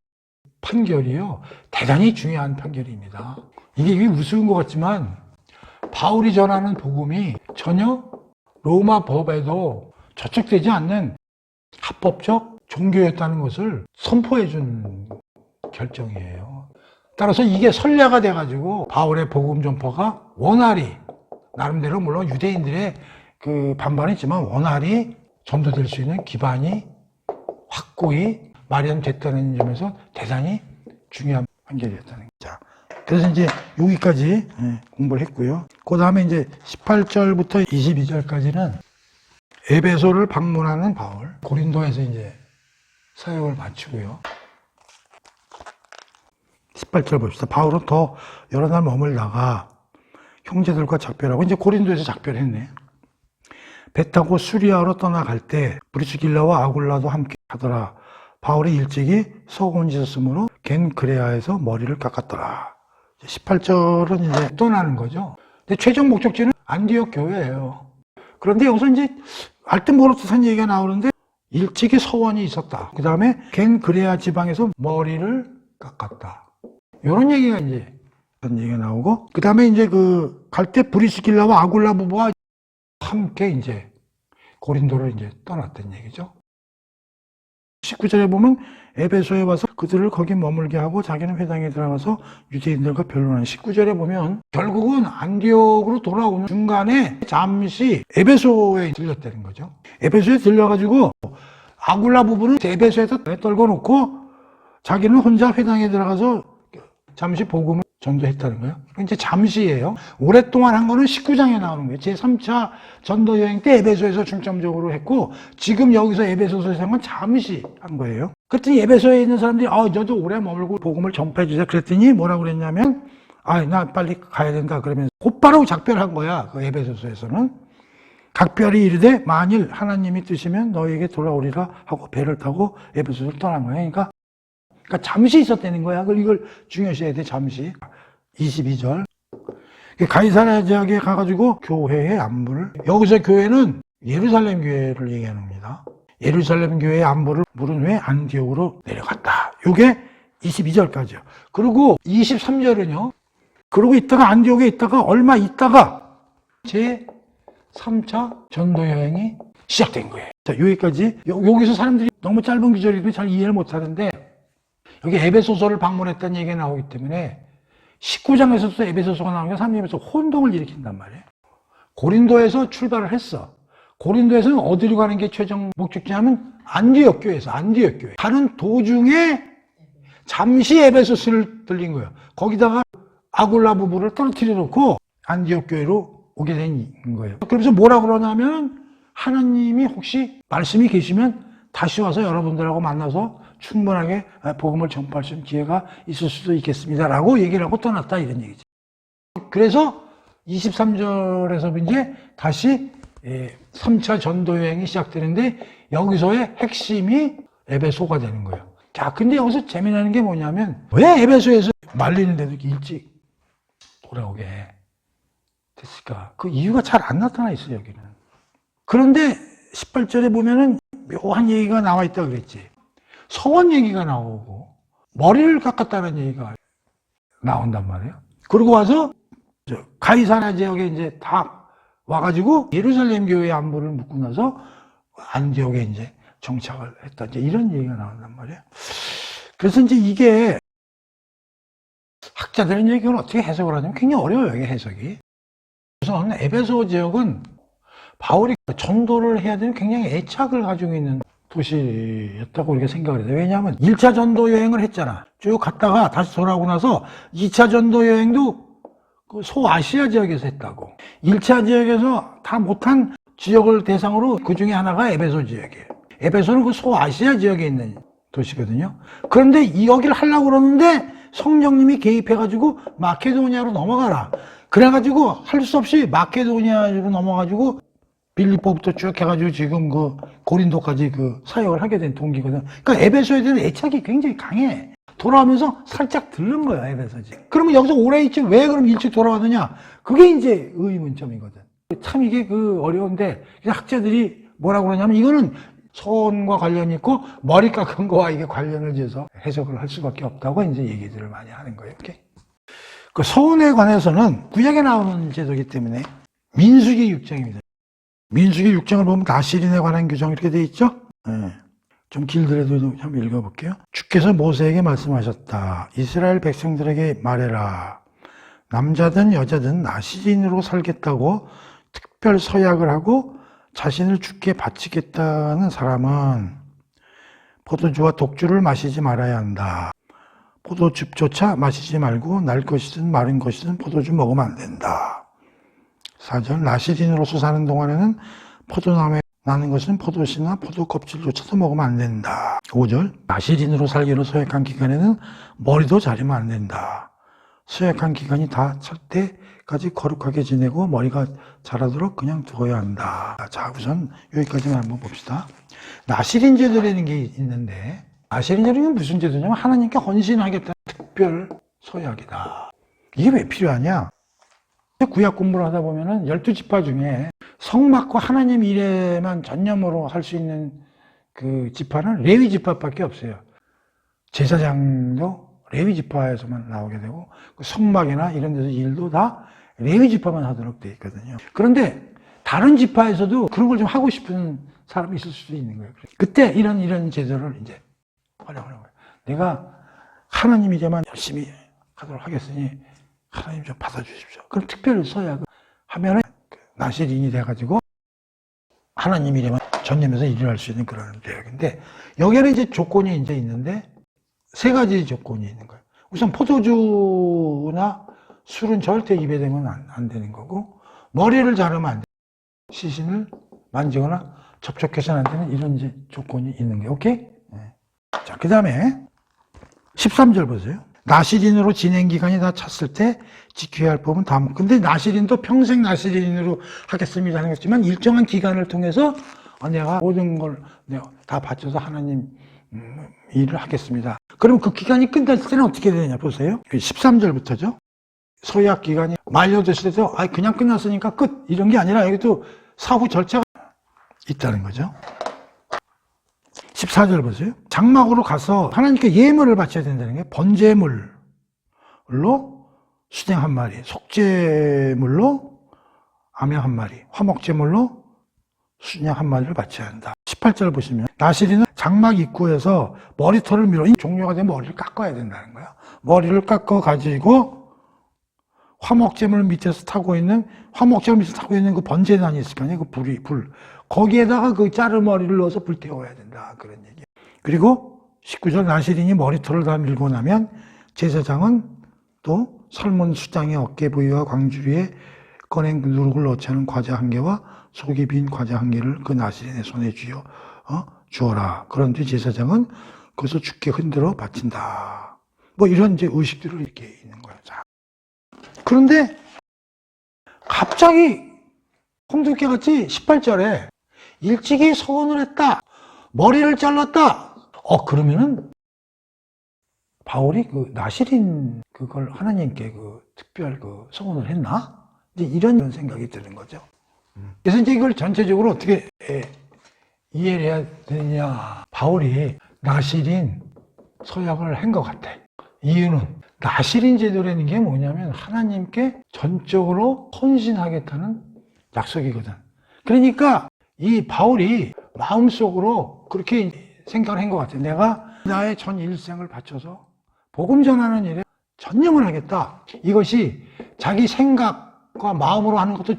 판결이요 대단히 중요한 판결입니다. 이게 우스운 것 같지만 바울이 전하는 복음이 전혀 로마 법에도 저촉되지 않는 합법적 종교였다는 것을 선포해 준 결정이에요. 따라서 이게 선례가 돼가지고 바울의 복음 전파가 원활히 나름대로 물론 유대인들의 그 반발이 있지만 원활히 전도될 수 있는 기반이 확고히 마련됐다는 점에서 대단히 중요한 판결이었다는 거죠. 그래서 이제 여기까지 공부를 했고요. 그 다음에 이제 18절부터 22절까지는 에베소를 방문하는 바울, 고린도에서 이제 사역을 마치고요. 18절 봅시다. 바울은 더 여러 날 머물다가 형제들과 작별하고 이제 고린도에서 작별했네. 배 타고 수리아로 떠나갈 때 브리스길라와 아굴라도 함께 하더라. 바울이 일찍이 서고원 있었으므로 겐그레아에서 머리를 깎았더라. 18절은 이제 떠나는 거죠. 근데 최종 목적지는 안디옥 교회예요. 그런데 여기서 이제 알듯 모르듯한 얘기가 나오는데 일찍이 서원이 있었다. 그 다음에 겐그레아 지방에서 머리를 깎았다. 이런 얘기가 이제 그런 얘기가 나오고 그 다음에 이제 갈 때 브리스길라와 아굴라 부부와 함께 이제 고린도를 이제 떠났던 얘기죠. 19절에 보면 에베소에 와서 그들을 거기 머물게 하고 자기는 회당에 들어가서 유대인들과 변론하는 19절에 보면 결국은 안디옥으로 돌아오는 중간에 잠시 에베소에 들렸다는 거죠. 에베소에 들려가지고 아굴라 부부는 에베소에서 떨궈 놓고 자기는 혼자 회당에 들어가서 잠시 복음을 전도했다는 거예요. 이제 잠시예요. 오랫동안 한 거는 19장에 나오는 거예요. 제3차 전도 여행 때 에베소에서 중점적으로 했고 지금 여기서 에베소서에서 한 건 잠시 한 거예요. 그랬더니 에베소에 있는 사람들이 저도 오래 머물고 복음을 전파해 주세요. 그랬더니 뭐라고 그랬냐면 나 빨리 가야 된다 그러면서 곧바로 작별한 거야. 그 에베소서에서는 각별히 이르되 만일 하나님이 뜻이면 너희에게 돌아오리라 하고 배를 타고 에베소를 떠난 거예요. 그러니까 잠시 있었다는 거야. 이걸 중요시해야 돼, 잠시. 22절. 가이사랴 지역에 가가지고 교회의 안부를, 여기서 교회는 예루살렘 교회를 얘기하는 겁니다. 예루살렘 교회의 안부를 물은 후에 안디옥으로 내려갔다. 요게 22절까지요. 그리고 23절은요. 그러고 있다가 안디옥에 있다가 얼마 있다가 제 3차 전도 여행이 시작된 거예요. 자, 여기까지. 여기서 사람들이 너무 짧은 구절이기 잘 이해를 못 하는데 여기 에베소서를 방문했다는 얘기가 나오기 때문에 19장에서도 에베소서가 나오니까 사람들이 혼동을 일으킨단 말이에요. 고린도에서 출발을 했어. 고린도에서는 어디로 가는 게 최종 목적지냐면 안디옥 교회에서 안디옥 교회. 가는 도중에 잠시 에베소서를 들린 거예요. 거기다가 아굴라 부부를 떨어뜨려 놓고 안디옥 교회로 오게 된 거예요. 그러면서 뭐라 그러냐면 하나님이 혹시 말씀이 계시면 다시 와서 여러분들하고 만나서 충분하게 복음을 전파할 수 있는 기회가 있을 수도 있겠습니다라고 얘기를 하고 떠났다 이런 얘기죠. 그래서 23절에서 이제 다시 3차 전도 여행이 시작되는데 여기서의 핵심이 에베소가 되는 거예요. 자, 근데 여기서 재미나는 게 뭐냐면 왜 에베소에서 말리는데도 이렇게 일찍 돌아오게 됐을까? 그 이유가 잘 안 나타나 있어요, 여기는. 그런데 18절에 보면은 묘한 얘기가 나와 있다 그랬지. 서원 얘기가 나오고 머리를 깎았다는 얘기가 나온단 말이에요. 그러고 와서 가이사랴 지역에 이제 다 와가지고 예루살렘 교회 안부를 묻고 나서 안디옥에 이제 정착을 했다. 이제 이런 얘기가 나온단 말이에요. 그래서 이제 이게 학자들은 이걸 어떻게 해석을 하냐면 굉장히 어려워요, 이게 해석이. 우선 에베소 지역은 바울이 전도를 해야 되는 굉장히 애착을 가지고 있는 도시였다고 우리가 생각을 해요. 왜냐하면 1차 전도 여행을 했잖아. 쭉 갔다가 다시 돌아오고 나서 2차 전도 여행도 그 소아시아 지역에서 했다고. 1차 지역에서 다 못한 지역을 대상으로 그 중에 하나가 에베소 지역이에요. 에베소는 그 소아시아 지역에 있는 도시거든요. 그런데 여기를 하려고 그러는데 성령님이 개입해가지고 마케도니아로 넘어가라. 그래가지고 할 수 없이 마케도니아로 넘어가지고 빌립보부터 쭉 해가지고 지금 그 고린도까지 그 사역을 하게 된 동기거든. 그러니까 에베소에 대한 애착이 굉장히 강해. 돌아오면서 살짝 들른 거야, 에베소지. 그러면 여기서 오래 있지 왜 그럼 일찍 돌아가느냐? 그게 이제 의문점이거든. 참 이게 그 어려운데 학자들이 뭐라고 그러냐면 이거는 소원과 관련이 있고 머리 깎은 거와 이게 관련을 지어서 해석을 할 수밖에 없다고 이제 얘기들을 많이 하는 거예요. 이렇게. 그 소원에 관해서는 구약에 나오는 제도이기 때문에 민수기 6장입니다. 민수기 6장을 보면 나실인에 관한 규정이 이렇게 되어 있죠? 네. 좀 길더라도 한번 읽어볼게요. 주께서 모세에게 말씀하셨다. 이스라엘 백성들에게 말해라. 남자든 여자든 나실인으로 살겠다고 특별 서약을 하고 자신을 주께 바치겠다는 사람은 포도주와 독주를 마시지 말아야 한다. 포도즙조차 마시지 말고 날 것이든 마른 것이든 포도주 먹으면 안 된다. 4절 나실인으로서 사는 동안에는 포도나무에 나는 것은 포도씨나 포도 껍질조차도 먹으면 안 된다. 5절 나실인으로 살기로 서약한 기간에는 머리도 자르면 안 된다. 서약한 기간이 다 찰 때까지 거룩하게 지내고 머리가 자라도록 그냥 두어야 한다. 자, 우선 여기까지만 한번 봅시다. 나실인 제도라는 게 있는데 나실인 제도는 무슨 제도냐면 하나님께 헌신하겠다는 특별 서약이다. 이게 왜 필요하냐? 구약 공부를 하다 보면은 12지파 중에 성막과 하나님 일에만 전념으로 할 수 있는 그 지파는 레위 지파밖에 없어요. 제사장도 레위 지파에서만 나오게 되고 그 성막이나 이런 데서 일도 다 레위 지파만 하도록 되어 있거든요. 그런데 다른 지파에서도 그런 걸 좀 하고 싶은 사람이 있을 수도 있는 거예요. 그때 이런 제도를 이제 활용하는 거예요. 내가 하나님 이제만 열심히 하도록 하겠으니 하나님 좀 받아주십시오. 그럼 특별히 서약을 하면은 나시린이 돼가지고 하나님 이름만 전념해서 일을 할 수 있는 그런 내용인데, 여기에는 이제 조건이 이제 있는데, 3가지 조건이 있는 거예요. 우선 포도주나 술은 절대 입에 대면 안 되는 거고, 머리를 자르면 안 돼요. 시신을 만지거나 접촉해서는 안 되는 이런 이제 조건이 있는 거예요. 오케이? 네. 자, 그 다음에 13절 보세요. 나시린으로 진행기간이 다 찼을 때 지켜야 할 법은 다음. 근데 나시린도 평생 나시린으로 하겠습니다 하는 거지만 일정한 기간을 통해서 내가 모든 걸 내가 다 바쳐서 하나님 일을 하겠습니다. 그럼 그 기간이 끝났을 때는 어떻게 되느냐 보세요. 13절부터죠. 서약 기간이 만료됐을 때도 그냥 끝났으니까 끝 이런 게 아니라 여기도 사후 절차가 있다는 거죠. 14절 보세요. 장막으로 가서 하나님께 예물을 바쳐야 된다는 게, 번제물로 수냉 1마리, 속제물로 암양 1마리, 화목제물로 수냥 1마리를 바쳐야 한다. 18절 보시면 나시린은 장막 입구에서 머리털을 밀어 종료가 되면 머리를 깎아야 된다는 거예요. 머리를 깎아 가지고 화목제물 밑에서 타고 있는 그 번제단이 있을 거 아니에요. 그 불. 거기에다가 그 자른 머리를 넣어서 불 태워야 된다. 그런 얘기예요. 그리고 19절 나시린이 머리털을 다 밀고 나면 제사장은 또 삶은 수장의 어깨 부위와 광주리에 꺼낸 누룩을 넣지 않은 과자 1개와 속이 빈 과자 1개를 그 나시린의 손에 주어라. 그런 뒤 제사장은 그것을 주께 흔들어 바친다. 뭐 이런 이제 의식들을 이렇게 있는 거예요. 자. 그런데 갑자기 홍두깨같이 18절에 일찍이 서원을 했다. 머리를 잘랐다. 그러면은 바울이 그 나시린 그걸 하나님께 그 특별 그 서원을 했나? 이제 이런 생각이 드는 거죠. 그래서 이제 이걸 전체적으로 어떻게 이해를 해야 되느냐. 바울이 나시린 서약을 한 것 같아. 이유는 나시린 제도라는 게 뭐냐면 하나님께 전적으로 헌신하겠다는 약속이거든. 그러니까 이 바울이 마음속으로 그렇게 생각을 한 것 같아요. 내가 나의 전 일생을 바쳐서 복음 전하는 일에 전념을 하겠다. 이것이 자기 생각과 마음으로 하는 것도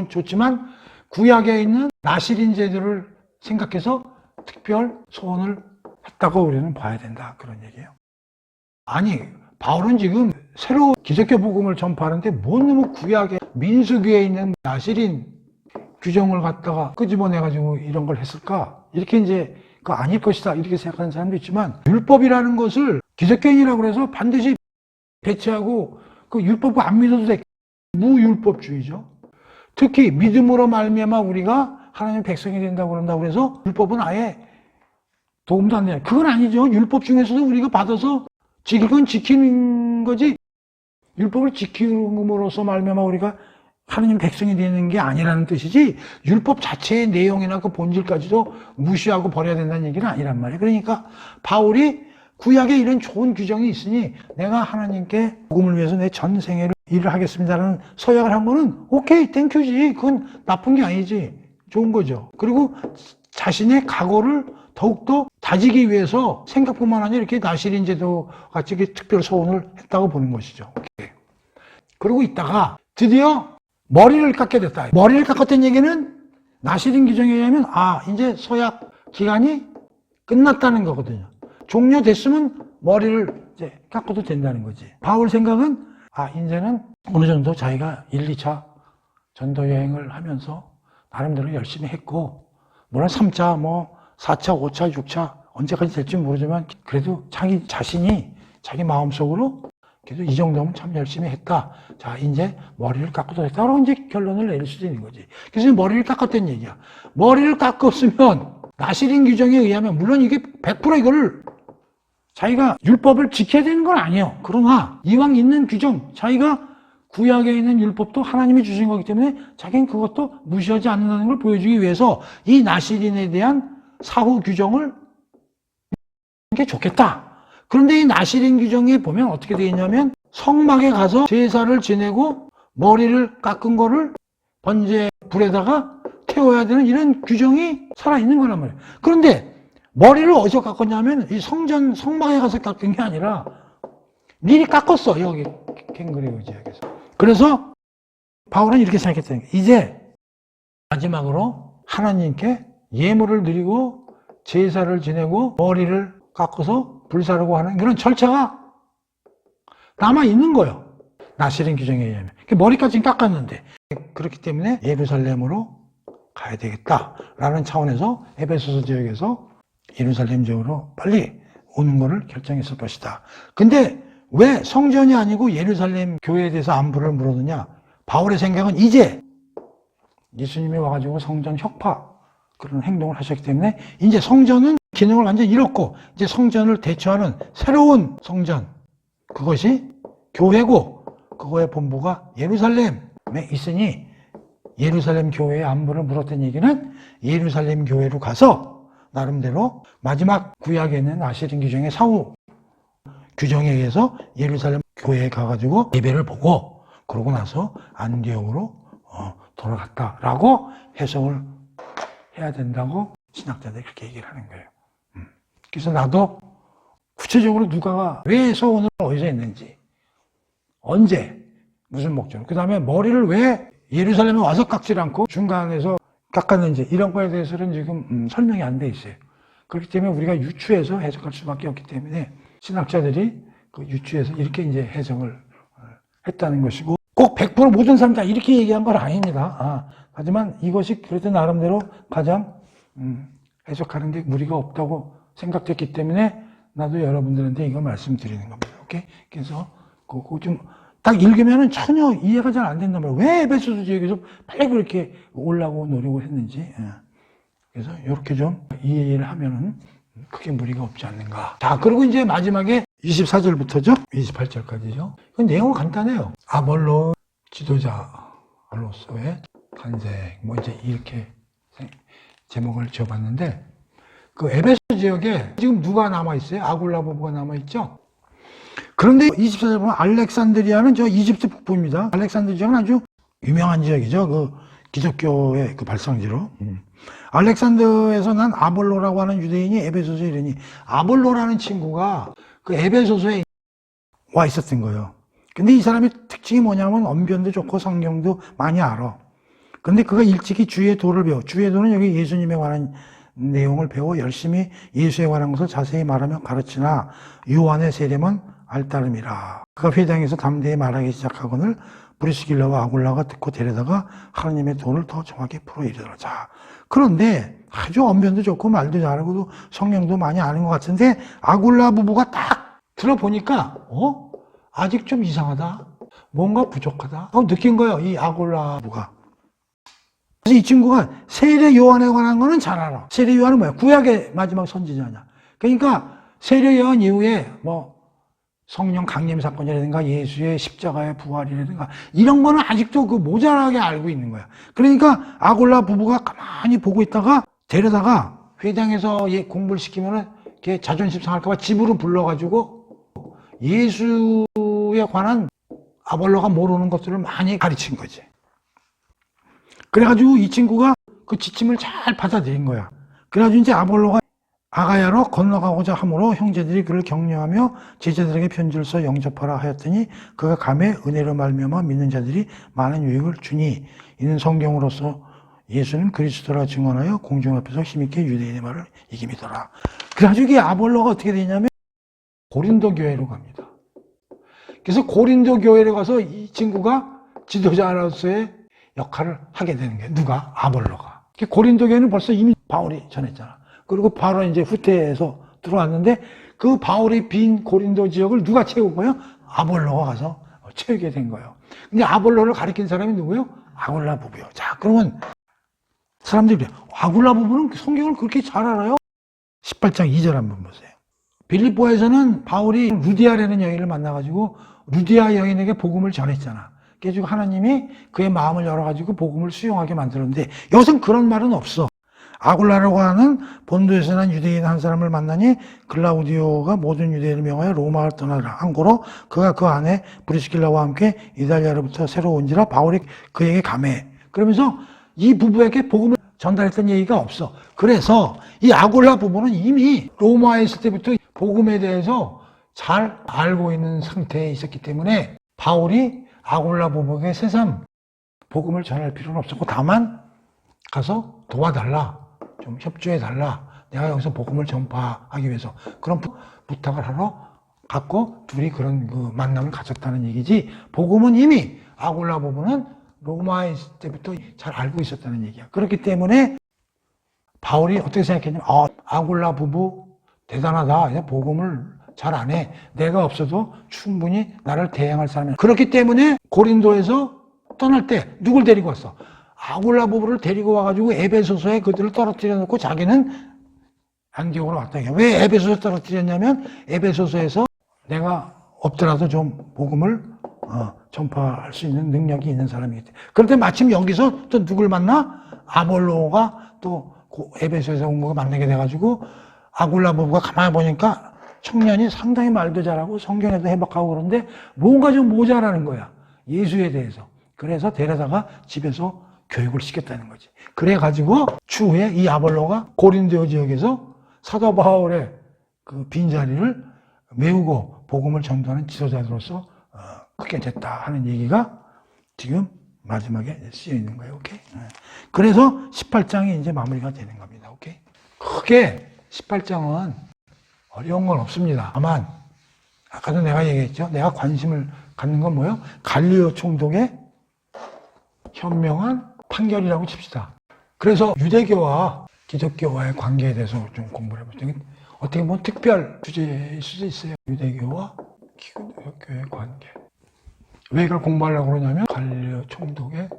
좋지만 구약에 있는 나시린 제도를 생각해서 특별 소원을 했다고 우리는 봐야 된다. 그런 얘기예요. 아니, 바울은 지금 새로 기독교 복음을 전파하는데 뭔 놈의 구약에 민수기에 있는 나시린 규정을 갖다가 끄집어내가지고 이런 걸 했을까? 이렇게 이제 그거 아닐 것이다 이렇게 생각하는 사람도 있지만, 율법이라는 것을 기독교인이라고 해서 반드시 배치하고 그 율법과 안 믿어도 돼. 무율법주의죠. 특히 믿음으로 말미암아 우리가 하나님의 백성이 된다고 그런다고 해서 율법은 아예 도움도 안 돼요. 그건 아니죠. 율법 중에서도 우리가 받아서 지킬 건 지키는 거지, 율법을 지킴으로써 말미암아 우리가 하나님 백성이 되는 게 아니라는 뜻이지, 율법 자체의 내용이나 그 본질까지도 무시하고 버려야 된다는 얘기는 아니란 말이에요. 그러니까 바울이 구약에 이런 좋은 규정이 있으니 내가 하나님께 복음을 위해서 내 전생애를 일을 하겠습니다라는 서약을 한 거는 오케이, 땡큐지. 그건 나쁜 게 아니지. 좋은 거죠. 그리고 자신의 각오를 더욱더 다지기 위해서 생각뿐만 아니라 이렇게 나시린 제도 같이 특별 소원을 했다고 보는 것이죠. 오케이. 그러고 있다가 드디어 머리를 깎게 됐다. 머리를 깎았다는 얘기는 나시린 규정에 의하면 이제 서약 기간이 끝났다는 거거든요. 종료됐으면 머리를 이제 깎아도 된다는 거지. 바울 생각은 이제는 어느 정도 자기가 1, 2차 전도 여행을 하면서 나름대로 열심히 했고, 물론 3차, 4차, 5차, 6차 언제까지 될지 모르지만 그래도 자기 자신이 자기 마음속으로 그래도 이 정도면 참 열심히 했다. 자, 이제 머리를 깎아도 됐다. 라고 이제 결론을 내릴 수도 있는 거지. 그래서 머리를 깎았다는 얘기야. 머리를 깎았으면 나시린 규정에 의하면 물론 이게 100% 이거를 자기가 율법을 지켜야 되는 건 아니에요. 그러나 이왕 있는 규정, 자기가 구약에 있는 율법도 하나님이 주신 거기 때문에 자기는 그것도 무시하지 않는다는 걸 보여주기 위해서 이 나시린에 대한 사후 규정을 하는 게 좋겠다. 그런데 이 나시린 규정에 보면 어떻게 되어 있냐면, 성막에 가서 제사를 지내고 머리를 깎은 거를 번제 불에다가 태워야 되는 이런 규정이 살아있는 거란 말이에요. 그런데 머리를 어디서 깎았냐면 이 성전 성막에 가서 깎은 게 아니라 미리 깎았어. 여기 캥거리 지역에서. 그래서 바울은 이렇게 생각했다는 거예요. 이제 마지막으로 하나님께 예물을 드리고 제사를 지내고 머리를 깎아서 불사르고 하는 그런 절차가 남아있는 거예요. 나시린 규정에 의하면. 머리까지는 깎았는데 그렇기 때문에 예루살렘으로 가야 되겠다라는 차원에서 에베소서 지역에서 예루살렘 지역으로 빨리 오는 것을 결정했을 것이다. 근데 왜 성전이 아니고 예루살렘 교회에 대해서 안부를 물었느냐? 바울의 생각은 이제 예수님이 와가지고 성전 혁파 그런 행동을 하셨기 때문에 이제 성전은 기능을 완전히 잃었고 이제 성전을 대처하는 새로운 성전 그것이 교회고 그거의 본부가 예루살렘에 있으니 예루살렘 교회의 안부를 물었던 얘기는 예루살렘 교회로 가서 나름대로 마지막 구약에 있는 아시린 규정의 사후 규정에 의해서 예루살렘 교회에 가가지고 예배를 보고 그러고 나서 안디옥으로 돌아갔다라고 해석을 해야 된다고 신학자들이 그렇게 얘기를 하는 거예요. 그래서 나도 구체적으로 누가가 왜 서원을 어디서 했는지 언제 무슨 목적으로 그 다음에 머리를 왜 예루살렘에 와서 깎지 않고 중간에서 깎았는지 이런 거에 대해서는 지금 설명이 안 돼 있어요. 그렇기 때문에 우리가 유추해서 해석할 수밖에 없기 때문에 신학자들이 그 유추해서 이렇게 이제 해석을 했다는 것이고 꼭 100% 모든 사람 다 이렇게 얘기한 건 아닙니다. 하지만 이것이 그래도 나름대로 가장 해석하는 데 무리가 없다고 생각됐기 때문에 나도 여러분들한테 이거 말씀드리는 겁니다. 오케이? 그래서 그거 좀 딱 읽으면은 전혀 이해가 잘 안 된단 말이에요. 왜 에베소서 지역에서 빨리 그렇게 오려고 노력을 했는지. 그래서 이렇게 좀 이해를 하면은 크게 무리가 없지 않는가. 자, 그리고 이제 마지막에 24절부터죠? 28절까지죠? 그 내용은 간단해요. 아볼로 지도자 알로서의 탄생, 뭐 이제 이렇게 제목을 지어봤는데, 그 에베소 지역에 지금 누가 남아있어요? 아굴라 부부가 남아있죠? 그런데 24절 보면 알렉산드리아는 저 이집트 북부입니다. 알렉산드리아 지역은 아주 유명한 지역이죠. 그 기독교의 그 발상지로. 알렉산드에서 난 아볼로라고 하는 유대인이 에베소서에 이르니 아볼로라는 친구가 그 에베소서에 와 있었던 거예요. 근데 이 사람의 특징이 뭐냐면 언변도 좋고 성경도 많이 알아. 근데 그가 일찍이 주의 도를 배워. 주의 도는 여기 예수님에 관한 내용을 배워 열심히 예수에 관한 것을 자세히 말하며 가르치나 요한의 세례만 알따름이라. 그가 회당에서 담대히 말하기 시작하거늘 브리스길라와 아굴라가 듣고 데려다가 하나님의 도를 더 정확히 풀어 이르더라. 자, 그런데 아주 언변도 좋고 말도 잘하고 성경도 많이 아는 것 같은데 아굴라 부부가 딱 들어보니까 아직 좀 이상하다. 뭔가 부족하다. 느낀 거예요. 이 아굴라 부부가. 그래서 이 친구가 세례 요한에 관한 거는 잘 알아. 세례 요한은 뭐야? 구약의 마지막 선지자냐. 그러니까 세례 요한 이후에 뭐 성령 강림 사건이라든가 예수의 십자가의 부활이라든가 이런 거는 아직도 그 모자라게 알고 있는 거야. 그러니까 아굴라 부부가 가만히 보고 있다가 데려다가 회당에서 공부를 시키면은 걔 자존심 상할까봐 집으로 불러가지고 예수에 관한 아볼로가 모르는 것들을 많이 가르친 거지. 그래가지고 이 친구가 그 지침을 잘 받아들인 거야. 그래가지고 이제 아볼로가 아가야로 건너가고자 하므로 형제들이 그를 격려하며 제자들에게 편지를 써 영접하라 하였더니 그가 감에 은혜로 말미암아 믿는 자들이 많은 유익을 주니 이는 성경으로서 예수는 그리스도라 증언하여 공중 앞에서 힘있게 유대인의 말을 이김이더라. 그래가지고 이 아볼로가 어떻게 되냐면 고린도 교회로 갑니다. 그래서 고린도 교회로 가서 이 친구가 지도자로서의 역할을 하게 되는 거예요. 누가? 아볼로가. 고린도 교회는 벌써 이미 바울이 전했잖아. 그리고 바로 이제 후퇴해서 들어왔는데 그 바울이 빈 고린도 지역을 누가 채운 거예요? 아볼로가 가서 채우게 된 거예요. 근데 아볼로를 가리킨 사람이 누구예요? 아굴라 부부요. 자, 그러면 사람들이 아굴라 부부는 성경을 그렇게 잘 알아요? 18장 2절 한번 보세요. 빌립보에서는 바울이 루디아라는 여인을 만나가지고 루디아 여인에게 복음을 전했잖아. 그래서 하나님이 그의 마음을 열어가지고 복음을 수용하게 만들었는데 여기서는 그런 말은 없어. 아굴라라고 하는 본도에서 난 유대인 한 사람을 만나니 글라우디오가 모든 유대인을 명하여 로마를 떠나라. 한고로 그가 그 안에 브리스길라와 함께 이달리아로부터 새로 온지라 바울이 그에게 감해. 그러면서 이 부부에게 복음을 전달했던 얘기가 없어. 그래서 이 아굴라 부부는 이미 로마에 있을 때부터 복음에 대해서 잘 알고 있는 상태에 있었기 때문에 바울이 아굴라 부부에게 새삼 복음을 전할 필요는 없었고, 다만 가서 도와달라, 좀 협조해달라, 내가 여기서 복음을 전파하기 위해서 그런 부탁을 하러 갔고, 둘이 그런 그 만남을 가졌다는 얘기지, 복음은 이미 아굴라 부부는 로마에 있을 때부터 잘 알고 있었다는 얘기야. 그렇기 때문에 바울이 어떻게 생각했냐면, 아굴라 부부 대단하다, 복음을 잘 안 해, 내가 없어도 충분히 나를 대행할 사람이야. 그렇기 때문에 고린도에서 떠날 때 누굴 데리고 왔어? 아굴라 부부를 데리고 와가지고 에베소서에 그들을 떨어뜨려 놓고 자기는 안디옥으로 왔다. 왜 에베소서에 떨어뜨렸냐면, 에베소서에서 내가 없더라도 좀 복음을 전파할 수 있는 능력이 있는 사람이기 때문에. 그런데 마침 여기서 또 누굴 만나? 아볼로가 또 에베소에서 온 거가 만나게 돼가지고, 아굴라 부부가 가만히 보니까 청년이 상당히 말도 잘하고 성경에도 해박하고 그런데 뭔가 좀 모자라는 거야, 예수에 대해서. 그래서 데려다가 집에서 교육을 시켰다는 거지. 그래가지고 추후에 이 아볼로가 고린도 지역에서 사도 바울의 그 빈자리를 메우고 복음을 전도하는 지도자로서 크게 됐다 하는 얘기가 지금 마지막에 쓰여 있는 거예요. 오케이? 그래서 18장이 이제 마무리가 되는 겁니다. 오케이? 크게 18장은 어려운 건 없습니다. 다만 아까도 내가 얘기했죠. 내가 관심을 갖는 건 뭐예요? 갈리오 총독의 현명한 판결이라고 칩시다. 그래서 유대교와 기독교와의 관계에 대해서 좀 공부를 해볼 때 어떻게 보면 특별 주제일 수도 있어요. 유대교와 기독교의 관계. 왜 이걸 공부하려고 그러냐면 갈리오 총독의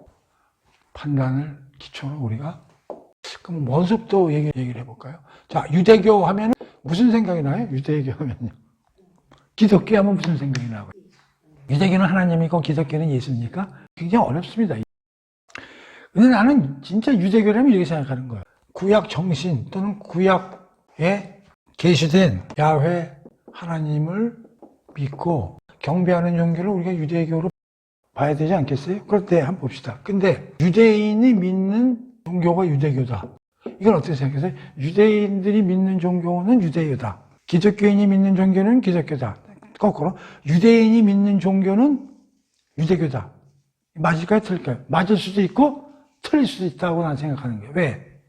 판단을 기초로 우리가, 그럼 먼저부터 얘기를 해볼까요? 자, 유대교 하면 무슨 생각이 나요? 유대교 하면요. 기독교 하면 무슨 생각이 나고? 유대교는 하나님이고 기독교는 예수입니까? 굉장히 어렵습니다. 근데 나는 진짜 유대교라면 이렇게 생각하는 거예요. 구약 정신 또는 구약에 계시된 야훼 하나님을 믿고 경배하는 종교를 우리가 유대교로 봐야 되지 않겠어요? 그럴 때 한번 봅시다. 근데 유대인이 믿는 종교가 유대교다. 이건 어떻게 생각하세요? 유대인들이 믿는 종교는 유대교다. 기독교인이 믿는 종교는 기독교다. 거꾸로 유대인이 믿는 종교는 유대교다. 맞을까요? 틀릴까요? 맞을 수도 있고 틀릴 수도 있다고 난 생각하는 거예요. 왜?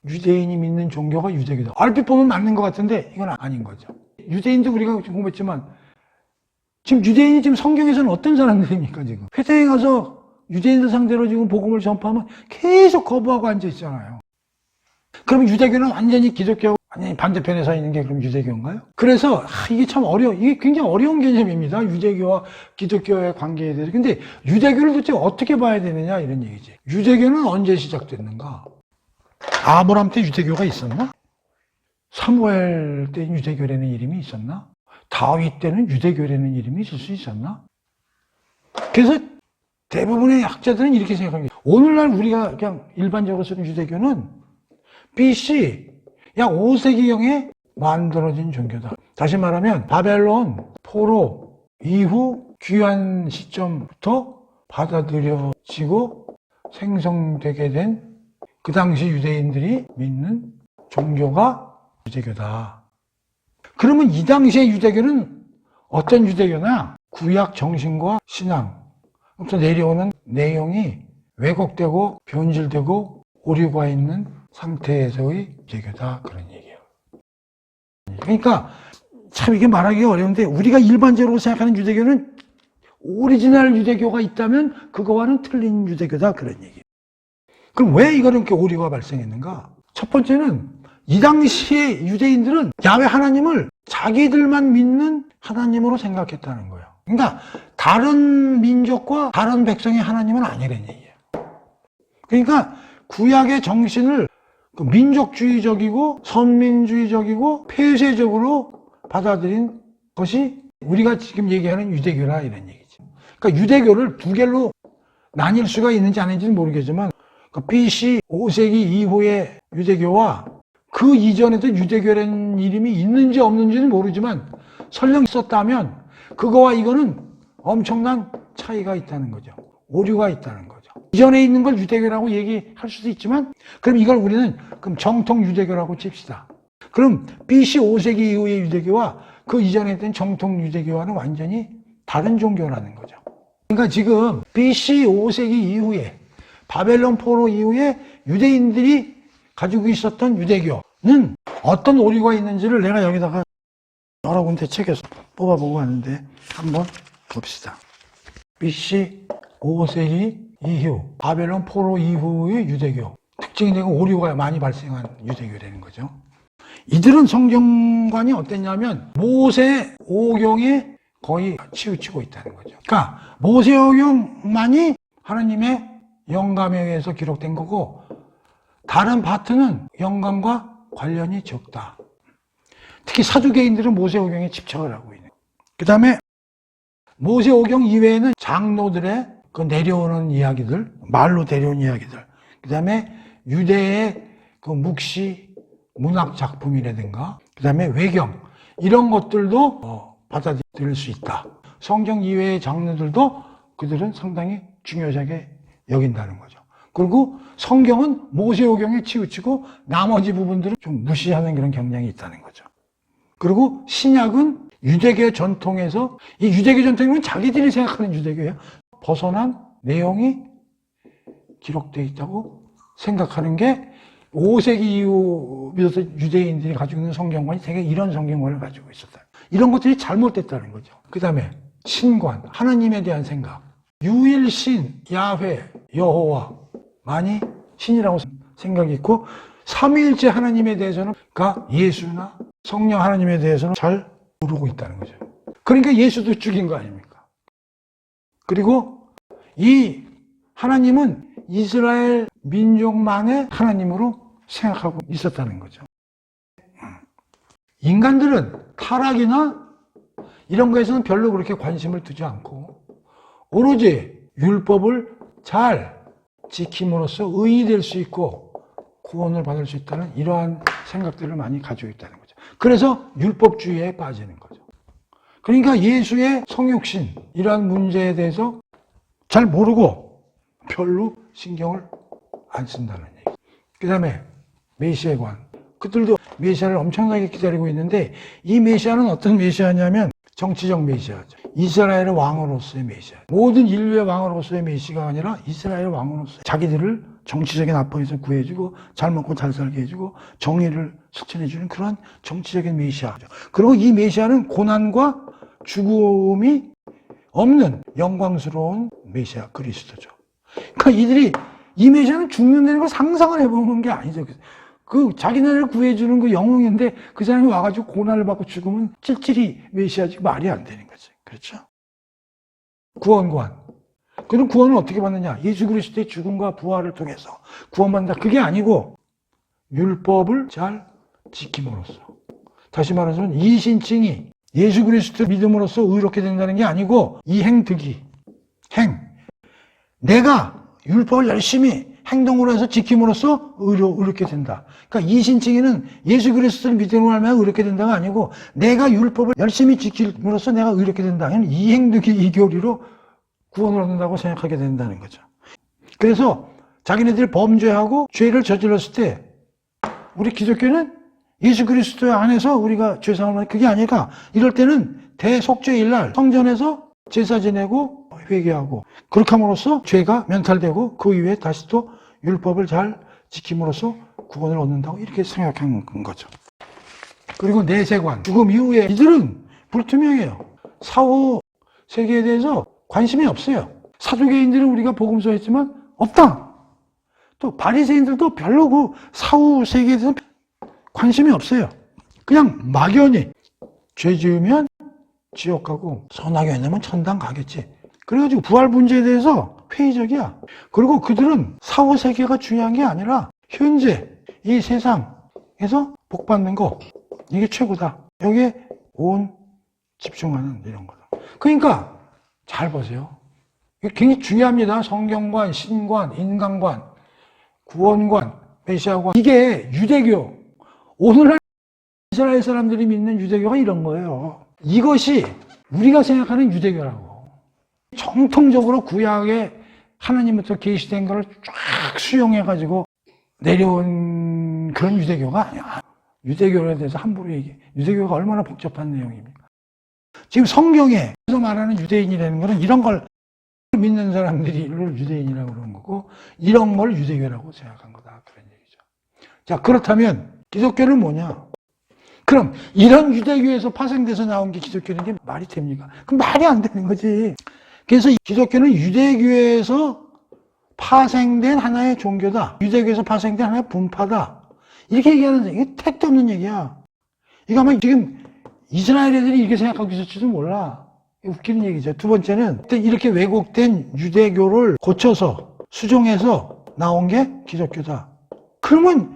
유대인이 믿는 종교가 유대교다. 얼핏 보면 맞는 것 같은데 이건 아닌 거죠. 유대인도 우리가 공부했지만 지금 유대인이 지금 성경에서는 어떤 사람들입니까? 지금 회당에 가서 유대인들 상대로 지금 복음을 전파하면 계속 거부하고 앉아 있잖아요. 그럼 유대교는 완전히 기독교 완전히 반대편에 서 있는 게 그럼 유대교인가요? 그래서 이게 참 이게 굉장히 어려운 개념입니다. 유대교와 기독교의 관계에 대해서. 근데 유대교를 도대체 어떻게 봐야 되느냐 이런 얘기지. 유대교는 언제 시작됐는가? 아브라함 때 유대교가 있었나? 사무엘 때 유대교라는 이름이 있었나? 다윗 때는 유대교라는 이름이 있을 수 있었나? 그래서 대부분의 학자들은 이렇게 생각합니다. 오늘날 우리가 그냥 일반적으로 쓰는 유대교는 BC 약 5세기경에 만들어진 종교다. 다시 말하면 바벨론 포로 이후 귀한 시점부터 받아들여지고 생성되게 된 그 당시 유대인들이 믿는 종교가 유대교다. 그러면 이 당시의 유대교는 어떤 유대교나? 구약 정신과 신앙부터 내려오는 내용이 왜곡되고 변질되고 오류가 있는 상태에서의 유대교다. 그런 얘기예요. 그러니까 참 이게 말하기 어려운데 우리가 일반적으로 생각하는 유대교는 오리지널 유대교가 있다면 그거와는 틀린 유대교다. 그런 얘기예요. 그럼 왜 이거는 이렇게 오류가 발생했는가? 첫 번째는 이 당시의 유대인들은 야훼 하나님을 자기들만 믿는 하나님으로 생각했다는 거예요. 그러니까 다른 민족과 다른 백성의 하나님은 아니라는 얘기예요. 그러니까 구약의 정신을 민족주의적이고 선민주의적이고 폐쇄적으로 받아들인 것이 우리가 지금 얘기하는 유대교라 이런 얘기지. 그러니까 유대교를 두 개로 나뉠 수가 있는지 아닌지는 모르겠지만 BC 5세기 이후의 유대교와 그 이전에도 유대교라는 이름이 있는지 없는지는 모르지만 설령 있었다면 그거와 이거는 엄청난 차이가 있다는 거죠. 오류가 있다는 거죠. 이전에 있는 걸 유대교라고 얘기할 수도 있지만, 그럼 이걸 우리는 그럼 정통 유대교라고 칩시다. 그럼 BC 5세기 이후의 유대교와 그 이전에 있던 정통 유대교와는 완전히 다른 종교라는 거죠. 그러니까 지금 BC 5세기 이후에 바벨론 포로 이후에 유대인들이 가지고 있었던 유대교는 어떤 오류가 있는지를 내가 여기다가 여러 군데 책에서 뽑아보고 왔는데 한번 봅시다. BC 5세기 이후 바벨론 포로 이후의 유대교 특징이 되고 오류가 많이 발생한 유대교라는 거죠. 이들은 성경관이 어땠냐면 모세 오경에 거의 치우치고 있다는 거죠. 그러니까 모세 오경만이 하나님의 영감에 의해서 기록된 거고 다른 파트는 영감과 관련이 적다. 특히 사두개인들은 모세 오경에 집착을 하고 있는. 그 다음에 모세 오경 이외에는 장로들의 그 내려오는 이야기들, 말로 내려온 이야기들, 그 다음에 유대의 그 묵시 문학 작품이라든가, 그 다음에 외경 이런 것들도 받아들일 수 있다. 성경 이외의 장르들도 그들은 상당히 중요하게 여긴다는 거죠. 그리고 성경은 모세오경에 치우치고 나머지 부분들은 좀 무시하는 그런 경향이 있다는 거죠. 그리고 신약은 유대교 전통에서 이 유대교 전통은 자기들이 생각하는 유대교예요. 벗어난 내용이 기록되어 있다고 생각하는 게 5세기 이후부터 유대인들이 가지고 있는 성경관이 되게 이런 성경관을 가지고 있었다. 이런 것들이 잘못됐다는 거죠. 그 다음에 신관, 하나님에 대한 생각, 유일신, 야훼, 여호와만이 신이라고 생각이 있고 삼위일체 하나님에 대해서는 그러니까 예수나 성령 하나님에 대해서는 잘 모르고 있다는 거죠. 그러니까 예수도 죽인 거 아닙니까? 그리고 이 하나님은 이스라엘 민족만의 하나님으로 생각하고 있었다는 거죠. 인간들은 타락이나 이런 거에서는 별로 그렇게 관심을 두지 않고 오로지 율법을 잘 지킴으로써 의인이 될 수 있고 구원을 받을 수 있다는 이러한 생각들을 많이 가지고 있다는 거죠. 그래서 율법주의에 빠지는 거죠. 그러니까 예수의 성육신 이러한 문제에 대해서 잘 모르고 별로 신경을 안 쓴다는 얘기. 그 다음에 메시아관. 그들도 메시아를 엄청나게 기다리고 있는데 이 메시아는 어떤 메시아냐면 정치적 메시아죠. 이스라엘의 왕으로서의 메시아. 모든 인류의 왕으로서의 메시아가 아니라 이스라엘의 왕으로서 자기들을 정치적인 압박에서 구해주고 잘 먹고 잘 살게 해주고 정의를 실천해주는 그런 정치적인 메시아죠. 그리고 이 메시아는 고난과 죽음이 없는 영광스러운 메시아 그리스도죠. 그러니까 이들이 이 메시아는 죽는다는 걸 상상을 해보는 게 아니죠. 그 자기네를 구해주는 그 영웅인데 그 사람이 와가지고 고난을 받고 죽으면 찔찔이 메시아지 말이 안 되는 거지. 그렇죠? 구원관. 그럼 구원은 어떻게 받느냐? 예수 그리스도의 죽음과 부활을 통해서 구원받는다. 그게 아니고 율법을 잘 지킴으로써. 다시 말해서 이 신칭이 예수 그리스도를 믿음으로써 의롭게 된다는 게 아니고 이행득이. 행. 내가 율법을 열심히 행동으로 해서 지킴으로써 의롭게 된다. 그러니까 이신칭에는 예수 그리스도를 믿음으로 하면 의롭게 된다가 아니고 내가 율법을 열심히 지킴으로써 내가 의롭게 된다. 이행득이 이교리로 구원을 얻는다고 생각하게 된다는 거죠. 그래서 자기네들이 범죄하고 죄를 저질렀을 때 우리 기독교는 예수 그리스도 안에서 우리가 죄사함을 하는 그게 아니라 이럴 때는 대속죄일 날 성전에서 제사 지내고 회개하고 그렇게 함으로써 죄가 면탈되고 그 이후에 다시 또 율법을 잘 지킴으로써 구원을 얻는다고 이렇게 생각한 거죠. 그리고 내세관, 죽음 이후에 이들은 불투명해요. 사후 세계에 대해서 관심이 없어요. 사두개인들은 우리가 복음서에 했지만 없다. 또 바리새인들도 별로 그 사후 세계에 대해서 관심이 없어요. 그냥 막연히 죄 지으면 지옥 가고 선하게 하면 천당 가겠지. 그래가지고 부활 문제에 대해서 회의적이야. 그리고 그들은 사후 세계가 중요한 게 아니라 현재 이 세상에서 복 받는 거 이게 최고다. 여기에 온 집중하는 이런 거다. 그러니까 잘 보세요. 이게 굉장히 중요합니다. 성경관, 신관, 인간관, 구원관, 메시아관. 이게 유대교. 오늘날 이스라엘 사람들이 믿는 유대교가 이런 거예요. 이것이 우리가 생각하는 유대교라고. 정통적으로 구약의 하나님부터 계시된 걸 쫙 수용해가지고 내려온 그런 유대교가 아니야. 유대교에 대해서 함부로 얘기해. 유대교가 얼마나 복잡한 내용입니까? 지금 성경에서 말하는 유대인이라는 것은 이런 걸 믿는 사람들을 유대인이라고 그러는 거고, 이런 걸 유대교라고 생각한 거다. 그런 얘기죠. 자, 그렇다면 기독교는 뭐냐? 그럼 이런 유대교에서 파생돼서 나온 게 기독교는 게 말이 됩니까? 그럼 말이 안 되는 거지. 그래서 기독교는 유대교에서 파생된 하나의 종교다. 유대교에서 파생된 하나의 분파다. 이렇게 얘기하는, 이게 택도 없는 얘기야. 이거 아마 지금 이스라엘 애들이 이렇게 생각하고 있을지도 몰라. 웃기는 얘기죠. 두 번째는 이렇게 왜곡된 유대교를 고쳐서 수정해서 나온 게 기독교다. 그러면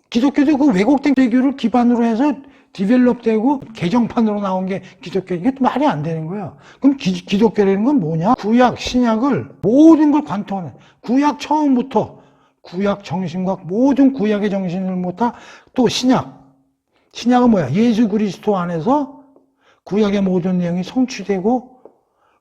기독교도 그 왜곡된 유대교를 기반으로 해서 디벨롭되고 개정판으로 나온 게 기독교. 이게 말이 안 되는 거야. 그럼 기독교라는 건 뭐냐? 구약, 신약을 모든 걸 관통하는, 구약 처음부터 구약 정신과 모든 구약의 정신을 모타 또 신약은 뭐야? 예수 그리스도 안에서 구약의 모든 내용이 성취되고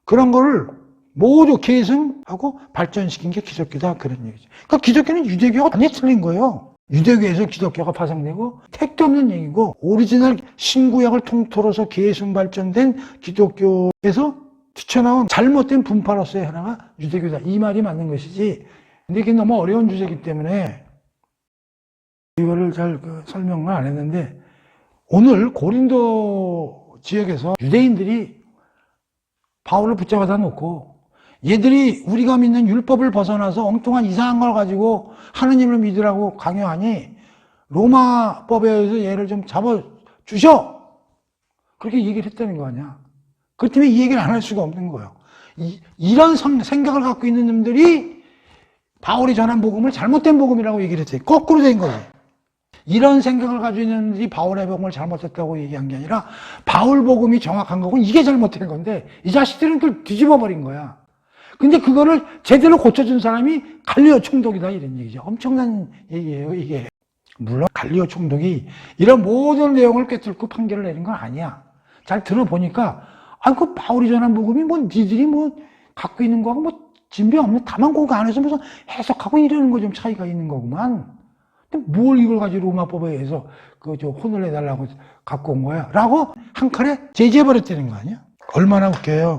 그런 거를 모두 계승하고 발전시킨 게 기독교다. 그런 얘기죠. 그러니까 기독교는 유대교가 완전히 틀린 거예요. 유대교에서 기독교가 파생되고 택도 없는 얘기고, 오리지널 신구약을 통틀어서 계승 발전된 기독교에서 튀쳐나온 잘못된 분파로서의 하나가 유대교다. 이 말이 맞는 것이지. 근데 이게 너무 어려운 주제이기 때문에 이거를 잘 설명을 안 했는데, 오늘 고린도 지역에서 유대인들이 바울을 붙잡아다 놓고 얘들이 우리가 믿는 율법을 벗어나서 엉뚱한 이상한 걸 가지고 하느님을 믿으라고 강요하니 로마법에 의해서 얘를 좀 잡아주셔! 그렇게 얘기를 했다는 거 아니야. 그 때문에 이 얘기를 안 할 수가 없는 거예요. 이런 생각을 갖고 있는 놈들이 바울이 전한 복음을 잘못된 복음이라고 얘기를 했어요. 거꾸로 된 거지. 이런 생각을 가지고 있는 놈들이 바울의 복음을 잘못했다고 얘기한 게 아니라 바울 복음이 정확한 거고 이게 잘못된 건데 이 자식들은 그걸 뒤집어 버린 거야. 근데 그거를 제대로 고쳐준 사람이 갈리오 총독이다 이런 얘기죠. 엄청난 얘기예요 이게. 물론 갈리오 총독이 이런 모든 내용을 꿰뚫고 판결을 내린 건 아니야. 잘 들어보니까 그 바울이 전한 복음이 뭐 니들이 뭐 갖고 있는 거하고 뭐 진배 없는, 다만 그 안에서 무슨 해석하고 이러는 거 좀 차이가 있는 거구만. 근데 뭘 이걸 가지고 로마법에 의해서 혼을 내달라고 갖고 온 거야? 라고 한 칼에 제지해버렸다는 거 아니야? 얼마나 웃겨요.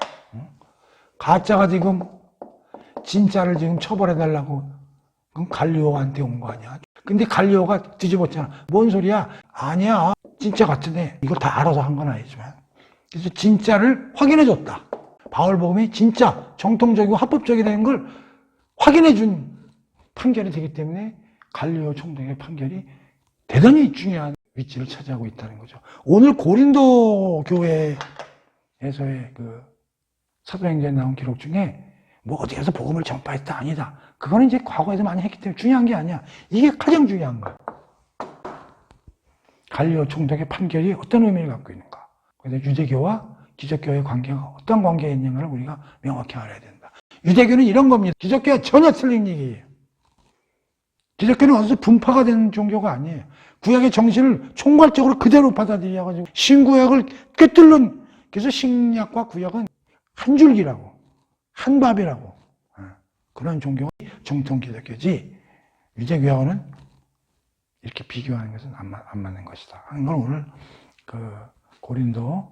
가짜가 지금 진짜를 지금 처벌해달라고 그럼 갈리오한테 온 거 아니야? 근데 갈리오가 뒤집었잖아. 뭔 소리야? 아니야. 진짜 같으네. 이거 다 알아서 한 건 아니지만. 그래서 진짜를 확인해줬다. 바울복음이 진짜 정통적이고 합법적이라는 걸 확인해준 판결이 되기 때문에 갈리오 총독의 판결이 대단히 중요한 위치를 차지하고 있다는 거죠. 오늘 고린도 교회에서의 사도행전에 나온 기록 중에 뭐 어디 가서 복음을 전파했다 아니다. 그거는 이제 과거에서 많이 했기 때문에 중요한 게 아니야. 이게 가장 중요한 거야. 갈리오 총독의 판결이 어떤 의미를 갖고 있는가. 그래서 유대교와 기독교의 관계가 어떤 관계에 있는가를 우리가 명확히 알아야 된다. 유대교는 이런 겁니다. 기독교와 전혀 틀린 얘기예요. 기독교는 어디서 분파가 되는 종교가 아니에요. 구약의 정신을 총괄적으로 그대로 받아들여가지고 신구약을 꿰뚫는, 그래서 신약과 구약은 한 줄기라고, 한 밥이라고, 그런 종교가 정통 기독교지, 유대교하고는 이렇게 비교하는 것은 안 맞는 것이다 하는 걸 오늘 고린도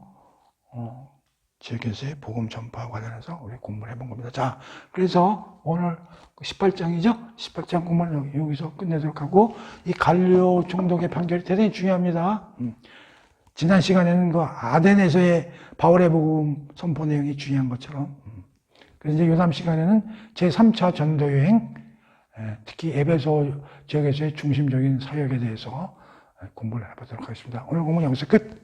지역에서의 복음 전파 관련해서 우리 공부를 해본 겁니다. 자, 그래서 오늘 18장이죠? 18장 공부는 여기서 끝내도록 하고, 이 갈리오 총독의 판결이 대단히 중요합니다. 지난 시간에는 아덴에서의 바울의 복음 선포 내용이 중요한 것처럼, 그래서 이제 요담 시간에는 제3차 전도 여행, 특히 에베소 지역에서의 중심적인 사역에 대해서 공부를 해보도록 하겠습니다. 오늘 공부는 여기서 끝!